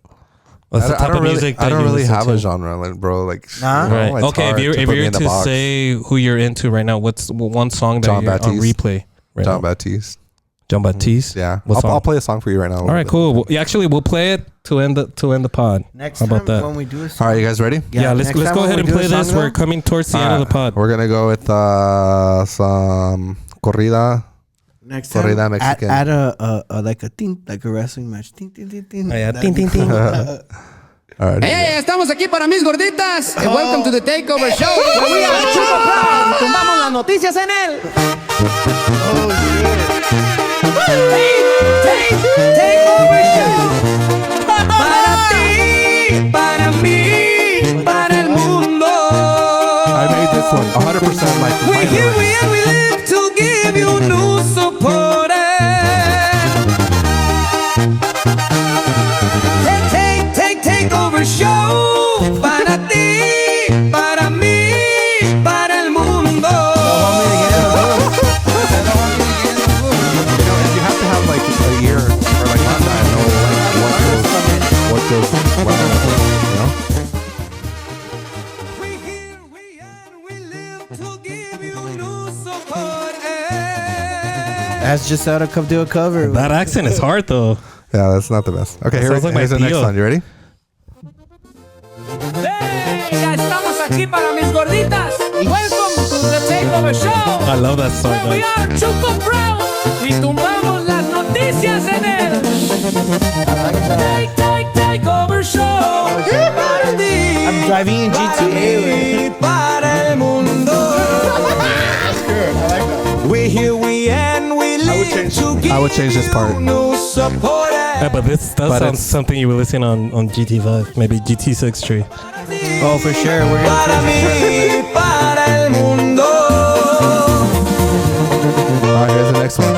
what's the type of music that I don't you really listen have to? a genre, like, bro. Like, nah. Right. It's Okay, hard if you're to say who you're into right now, what's one song that you're on replay right John now? Baptiste. John Baptiste. Yeah, What I'll play a song for you right now. All right, cool. We'll play it to end the pod. Next How about time that? when we do a song. All right, you guys ready? Yeah, let's go ahead and play this. We're coming towards the end of the pod. We're gonna go with some corrida. Next time, corrida Mexican. add a like a wrestling match. Ting, ting, ting, ting. Oh, yeah, ting, ting, ting. All right. Hey, estamos aquí para mis gorditas. And welcome to the Takeover Show. Where we are Chuco Proud y tumbamos las noticias en él. Takeover Show. Para ti, para mí, para el mundo. I made this one 100% like my lyrics. We live to give you new support. Takeover Show. Para ti, para mí, para el mundo. You have to have like a year or like one time know like what goes well, you know? We here, we are, we live to give you new support. That's just out of do a cover. That accent is hard though. Yeah, that's not the best. Okay, That sounds like here's my the next tío. one. You ready? Hey, ya estamos aquí para mis gorditas. Welcome to the Takeover Show. I love that song. Where we are Chuco Proud y tumbamos las noticias en él. Takeover Show. Para ti, I'm driving in GTA. y para el mundo. We here, we and we live to give I would change this part. new support. Yeah, but this does sound something you would listen on GT5, maybe GT6 tree. Oh, for sure. We're Para gonna mí, para el mundo. All right, here's the next one.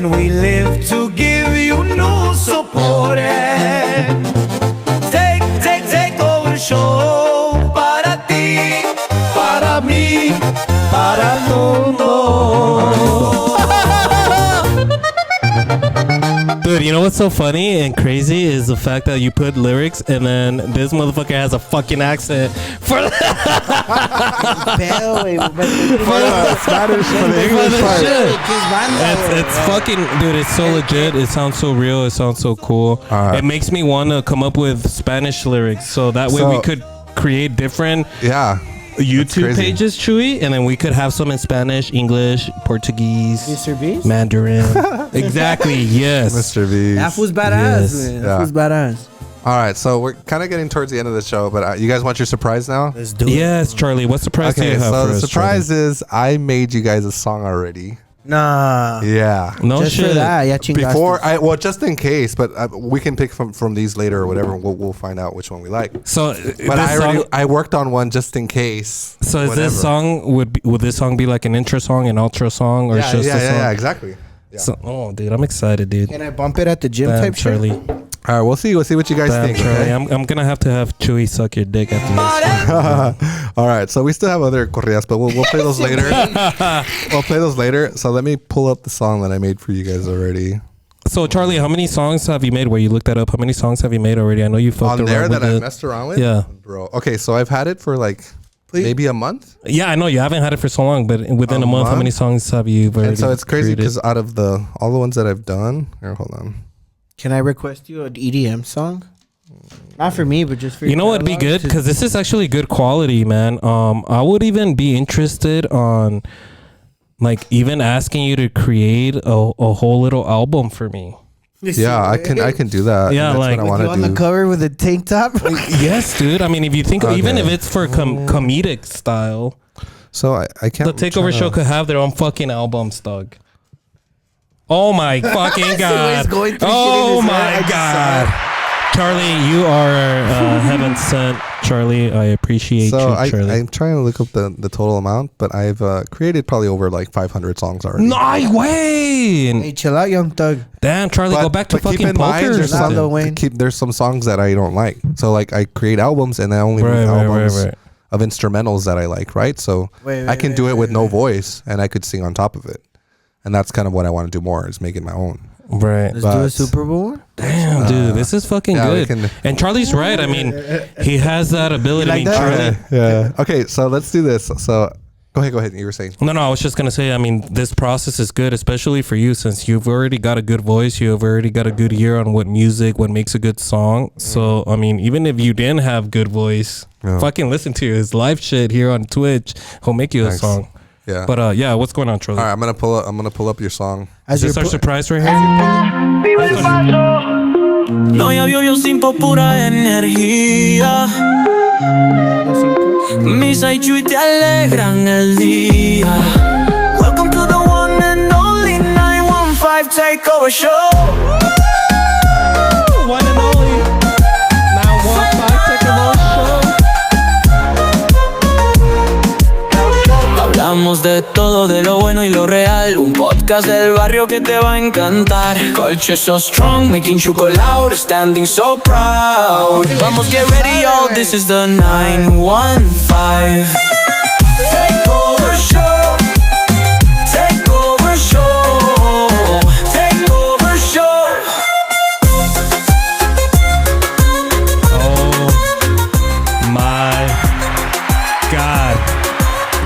and we live to give you new support. Take over show para ti, para mí, para todo. Dude, you know what's so funny and crazy is the fact that you put lyrics and then this motherfucker has a fucking accent for Spanish for the English part. It's fucking, dude, it's so legit. It sounds so real. It sounds so cool. It makes me want to come up with Spanish lyrics so that way we could create different YouTube pages, Chuy, and then we could have some in Spanish, English, Portuguese, Mr. Beast? Mandarin. Exactly, yes. Mr. Beast. That was badass, man. That was badass. All right, so we're kind of getting towards the end of the show, but you guys want your surprise now? Let's do it. Yes, Charlie. What surprise do you have so for the us, surprise Charlie? is I made you guys a song already. Nah. Yeah. No Just shit. for that, ya chingaste. Well, just in case, but we can pick from these later or whatever. We'll find out which one we like. So, but I worked on one just in case. So is this song would this song be like an intro song, an outro song, or it's just a song? Yeah, exactly. Yeah. So, dude, I'm excited, dude. Can I bump it at the gym Damn, type Charlie. shit? All right, we'll see what you guys think. Charlie. Okay? I'm gonna have Chuy suck your dick after this. All right, so we still have other corridas, but we'll play those later. We'll play those later. So let me pull up the song that I made for you guys already. So Charlie, how many songs have you made? Where you looked that up? How many songs have you made already? I know you fucked On there around that with I it. messed around with. Yeah, bro. Okay, so I've had it for like maybe a month. Yeah, I know you haven't had it for so long, but within a month, how many songs have you already? And so it's crazy created? because out of all the ones that I've done, here, hold on. Can I request you an EDM song? Not for me, but just for you know what'd be good because this is actually good quality, man. I would even be interested on like even asking you to create a whole little album for me. Yeah, I can do that. Yeah, that's like what I want to on do. the cover with a tank top. Yes, dude. I mean, if you think even if it's for comedic style, so I can't. The Takeover Show could have their own fucking albums, dog. Oh my fucking god! Oh my god! Charlie, you are heaven sent. Charlie, I appreciate you, Charlie. I'm trying to look up the total amount, but I've created probably over like 500 songs already. No way! Hey, chill out, young thug. Damn, Charlie, go back to fucking poker. There's some songs that I don't like. So like I create albums and I only make albums of instrumentals that I like, right? So I can do it with no voice and I could sing on top of it. And that's kind of what I want to do more is make it my own. Right. Let's do a Super Bowl. Damn, dude, this is fucking good. And Charlie's right. I mean, he has that ability. Like Charlie. Yeah. Okay, so let's do this. So go ahead. You were saying. No, I was just gonna say. I mean, this process is good, especially for you, since you've already got a good voice. You have already got a good ear on what makes a good song. So, I mean, even if you didn't have good voice, fucking listen to his live shit here on Twitch. He'll make you a song. Yeah. But yeah, what's going on, Charlie? All right, I'm gonna pull up your song. Is this our surprise right here? No había yo sin pura energía. Misa y Chuy te alegran el día. Welcome to the one and only 915 Takeover Show. One and only 915 Takeover Show. Hablamos de todo, de lo bueno y lo real. Un podcast del barrio que te va a encantar. Culture so strong, making you go loud, standing so proud. Vamos, get ready, y'all. This is the 915 Takeover Show. Takeover Show. Takeover Show. Oh my God.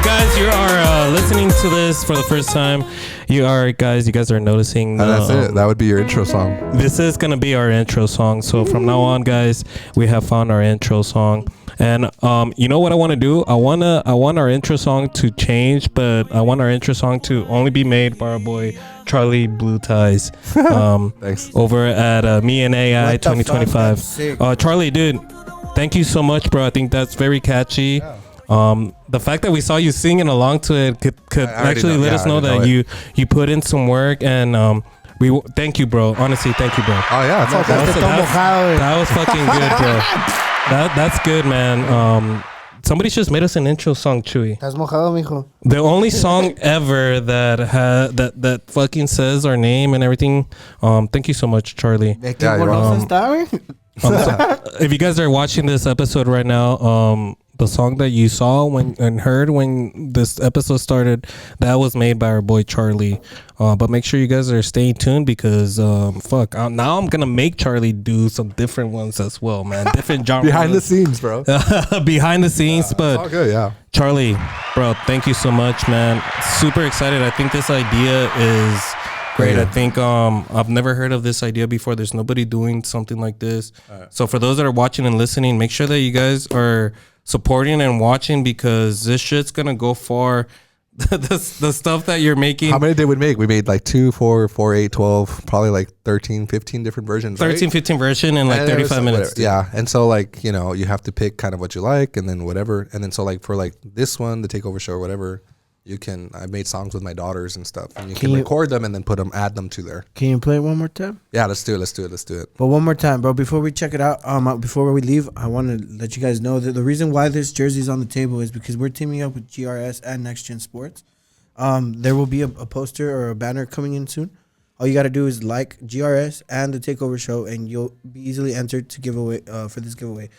Guys, you are listening to this for the first time. You guys are noticing. That's it. That would be your intro song. This is going to be our intro song. So from now on, guys, we have found our intro song. And you know what I want to do? I want our intro song to change, but I want our intro song to only be made by our boy Charlie Blue Ties. Thanks. Over at MeandAi 2025. Charlie, dude, thank you so much, bro. I think that's very catchy. Yeah. The fact that we saw you singing along to it could actually let us know that you put in some work, and we thank you, bro. Honestly, thank you, bro. Oh yeah, it's all good. That was fucking good, bro. That's good, man. somebody just made us an intro song, Chuy. Estás mojado, mijo. The only song ever that fucking says our name and everything. Thank you so much, Charlie. ¿De qué borroso está, güey? If you guys are watching this episode right now, the song that you saw and heard when this episode started, that was made by our boy Charlie. But make sure you guys are staying tuned because now I'm gonna make Charlie do some different ones as well, man. Different genres. Behind the scenes, bro. Behind the scenes, but all good, yeah. Charlie, bro, thank you so much, man. Super excited. I think this idea is great. Yeah. I think I've never heard of this idea before. There's nobody doing something like this. So for those that are watching and listening, make sure that you guys are supporting and watching because this shit's gonna go far. the stuff that you're making. How many did we make? We made like 2, 4, 4, 8, 12, probably like 13, 15 different versions. 13, 15 version in like 35 minutes. Yeah. And so like, you know, you have to pick kind of what you like and then whatever. And then so like for like this one, the takeover show or whatever, I made songs with my daughters and stuff, and you can record them and then add them to there. Can you play it one more time? Yeah, let's do it. But one more time, bro. Before we check it out, before we leave, I want to let you guys know that the reason why this jersey's on the table is because we're teaming up with GRS and Next Gen Sports. There will be a poster or a banner coming in soon. All you got to do is like GRS and the Takeover Show, and you'll be easily entered to giveaway for this giveaway.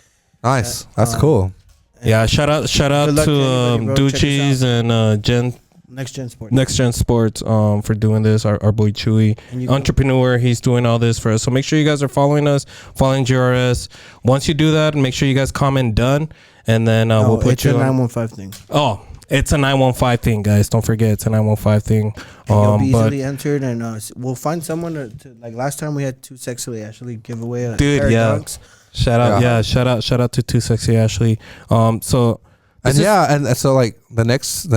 Nice, that's cool. Yeah, shout out to Duchies and Next Gen Sports for doing this. Our boy Chuy, entrepreneur, he's doing all this for us. So make sure you guys are following us, following GRS. Once you do that, make sure you guys comment done, and then we'll put you on. It's a 915 thing. Oh, it's a 915 thing, guys. Don't forget, it's a 915 thing. You'll be easily entered, and we'll find someone to like last time we had Too Sexily Ashley give away a dude, pair yeah. of dunks. Shout out to Too Sexy Ashley. And so like the next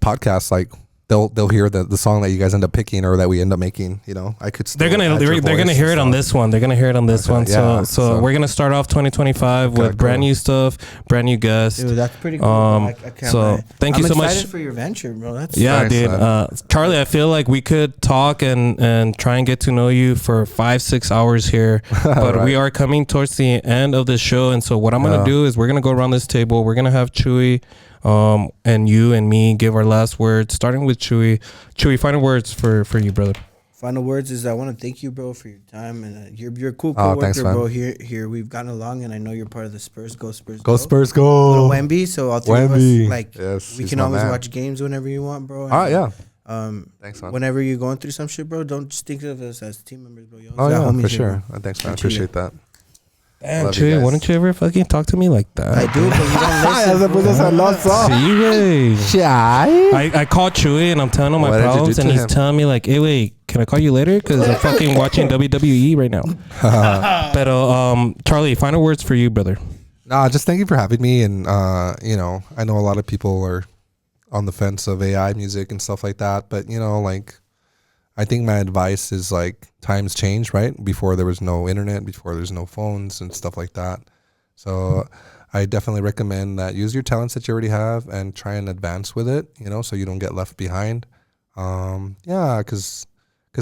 podcast, like they'll hear the song that you guys end up picking or that we end up making. You know, they're gonna hear it on this one. They're gonna hear it on this one. So we're gonna start off 2025 with brand new stuff, brand new guests. Dude, that's pretty cool. I can't lie. Thank you so much. I'm excited for your venture, bro. That's nice, dude. Charlie, I feel like we could talk and try and get to know you for 5-6 hours here, but right. We are coming towards the end of the show, and so what I'm gonna do is we're gonna go around this table. We're gonna have Chuy, and you and me give our last words, starting with Chuy. Chuy, final words for you, brother. Final words is I want to thank you, bro, for your time, and you're a cool coworker, thanks, bro. Here we've gotten along, and I know you're part of the Spurs. Go Spurs, go Spurs, go. Little Wemby, so all three of us, like, we can always watch games whenever you want, bro. Yeah. Thanks, man. Whenever you're going through some shit, bro, don't just think of us as team members, bro. For sure. Thanks, man. I appreciate that. Damn, Chuy, why don't you ever fucking talk to me like that? I do, but you don't listen. I called Chuy and I'm telling him my problems, and he's telling me like, "Hey, wait, can I call you later? Because I'm fucking watching WWE right now." But Charlie, final words for you, brother. Nah, just thank you for having me, and you know, I know a lot of people are on the fence of AI music and stuff like that, but you know, like, I think my advice is like times change, right? Before there was no internet, before there's no phones and stuff like that. So I definitely recommend that use your talents that you already have and try and advance with it, you know, so you don't get left behind. Because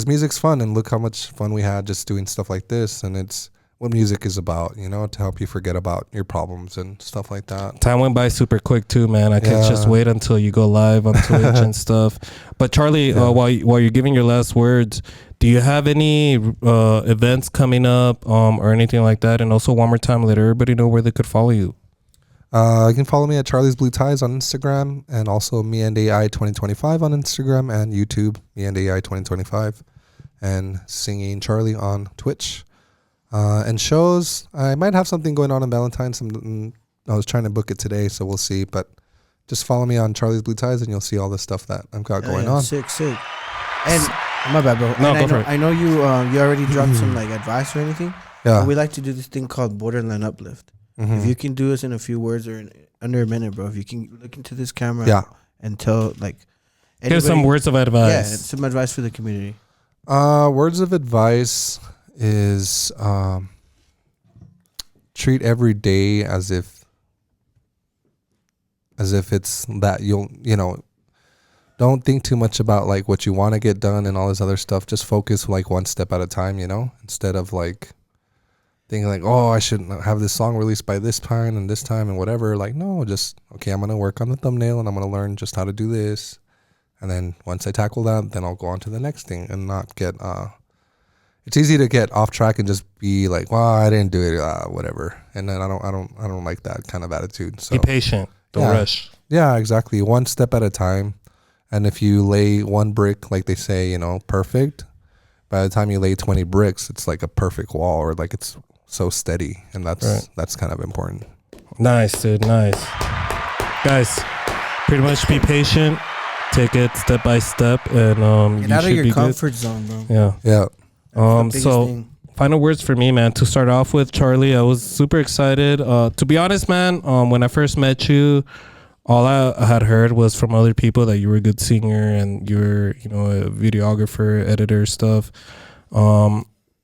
music's fun, and look how much fun we had just doing stuff like this, and it's what music is about, you know, to help you forget about your problems and stuff like that. Time went by super quick too, man. I can't just wait until you go live on Twitch and stuff. But Charlie, while you're giving your last words, do you have any events coming up or anything like that? And also, one more time, let everybody know where they could follow you. You can follow me at Charlie's Blue Ties on Instagram, and also MeandAi 2025 on Instagram and YouTube, MeandAi 2025, and Singing Charlie on Twitch. And shows, I might have something going on Valentine's. I was trying to book it today, so we'll see. But just follow me on Charlie's Blue Ties, and you'll see all the stuff that I've got going on. Sick. And my bad, bro. No, go for it. I know you already dropped some like advice or anything. Yeah. But we like to do this thing called borderline uplift. If you can do this in a few words or under a minute, bro. If you can look into this camera and tell like, give some words of advice. Yeah, some advice for the community. Words of advice is treat every day as if it's that don't think too much about like what you want to get done and all this other stuff. Just focus like one step at a time, you know, instead of like thinking like, oh, I should have this song released by this time and whatever. Like, no, just, okay, I'm going to work on the thumbnail and I'm going to learn just how to do this. And then once I tackle that, then I'll go on to the next thing and not get, it's easy to get off track and just be like, well, I didn't do it, whatever. And then I don't like that kind of attitude. So be patient. Don't rush. Yeah, exactly. One step at a time. And if you lay one brick, like they say, you know, perfect, by the time you lay 20 bricks, it's like a perfect wall, or like it's so steady. And that's kind of important. Nice, dude. Nice. Guys, pretty much be patient. Take it step by step. And get out of your comfort zone, bro. Yeah. Yeah. So final words for me, man. To start off with, Charlie, I was super excited. To be honest, man, when I first met you, all I had heard was from other people that you were a good singer and you were, you know, a videographer, editor, stuff.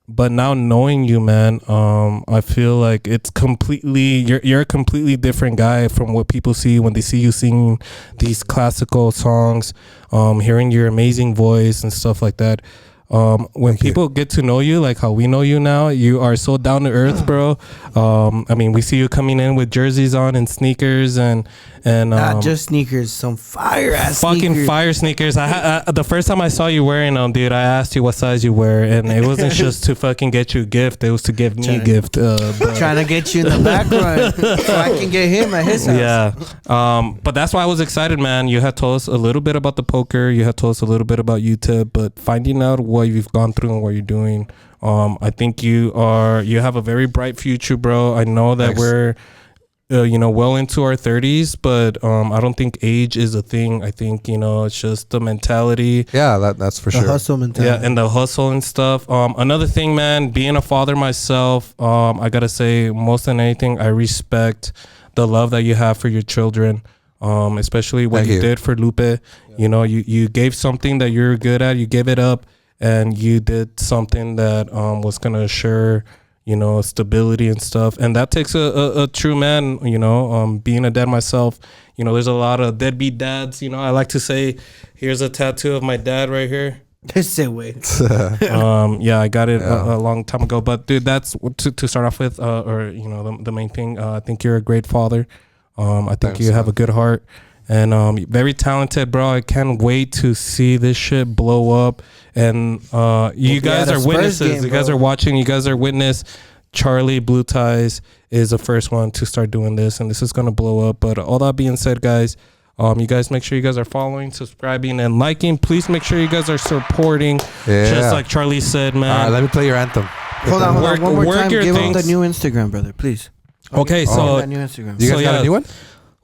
But now knowing you, man, I feel like it's completely, you're a completely different guy from what people see when they see you singing these classical songs, hearing your amazing voice and stuff like that. When people get to know you like how we know you now, you are so down to earth, bro. I mean, we see you coming in with jerseys on and sneakers and not just sneakers, some fire ass fucking sneakers. Fire sneakers. The first time I saw you wearing them, dude, I asked you what size you wear, and it wasn't just to fucking get you a gift, it was to give me a gift. Trying to get you in the background so I can get him at his house. Yeah. But that's why I was excited, man. You had told us a little bit about the poker, you had told us a little bit about UTEP, but finding out what you've gone through and what you're doing, I think you have a very bright future, bro. I know that we're well into our 30s, but I don't think age is a thing. I think, it's just the mentality. Yeah, that's for sure. The hustle mentality. Yeah, and the hustle and stuff. Another thing, man, being a father myself, I gotta say, most than anything, I respect the love that you have for your children, especially what you did for Lupe. Yeah. You gave something that you're good at, you gave it up, and you did something that was gonna assure stability and stuff. And that takes a true man, being a dad myself. There's a lot of deadbeat dads. I like to say, here's a tattoo of my dad right here. Say wait. Yeah, I got it a long time ago. But dude, that's to start off with, the main thing. I think you're a great father. I think you have a good heart. And very talented, bro. I can't wait to see this shit blow up. And you guys are witnesses. You guys are watching. You guys are witness. Charlie Blue Ties is the first one to start doing this, and this is gonna blow up. But all that being said, guys, you guys make sure you guys are following, subscribing, and liking. Please make sure you guys are supporting. Just like Charlie said, man. All right, let me play your anthem. Hold on. One more time. Give him the new Instagram, brother, please. Okay, so that new Instagram. You guys got a new one?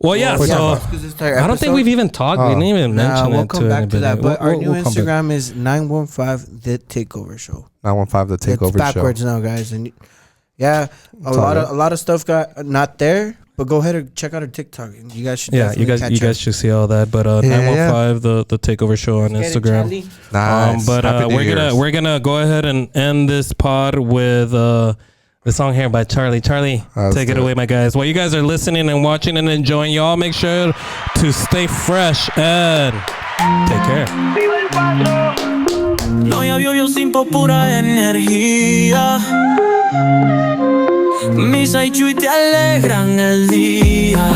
Well, yeah. So I don't think we've even talked. We didn't even mention we'll it. Come back to that. But our new Instagram is 915 The Takeover Show. 915 The Takeover Show. It's backwards now, guys. And a lot of stuff got not there. But go ahead and check out our TikTok. And you guys should. Yeah, you guys should see all that. But 915 the Takeover Show on Instagram. Nice. But we're gonna go ahead and end this pod with the song here by Charlie. Charlie, take it away, my guys. While you guys are listening and watching and enjoying, y'all make sure to stay fresh and take care. No yo sin pura energía. Misa y Chuy te alegran el día.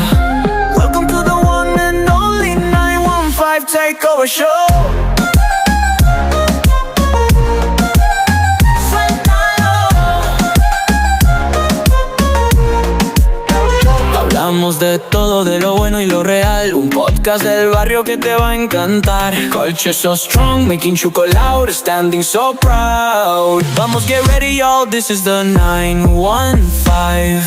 Welcome to the one and only 915 Takeover Show. Hablamos de todo, de lo bueno y lo real. Un podcast del barrio que te va a encantar. Culture so strong, making Chuco loud, standing so proud. Vamos, get ready, y'all, this is the 915.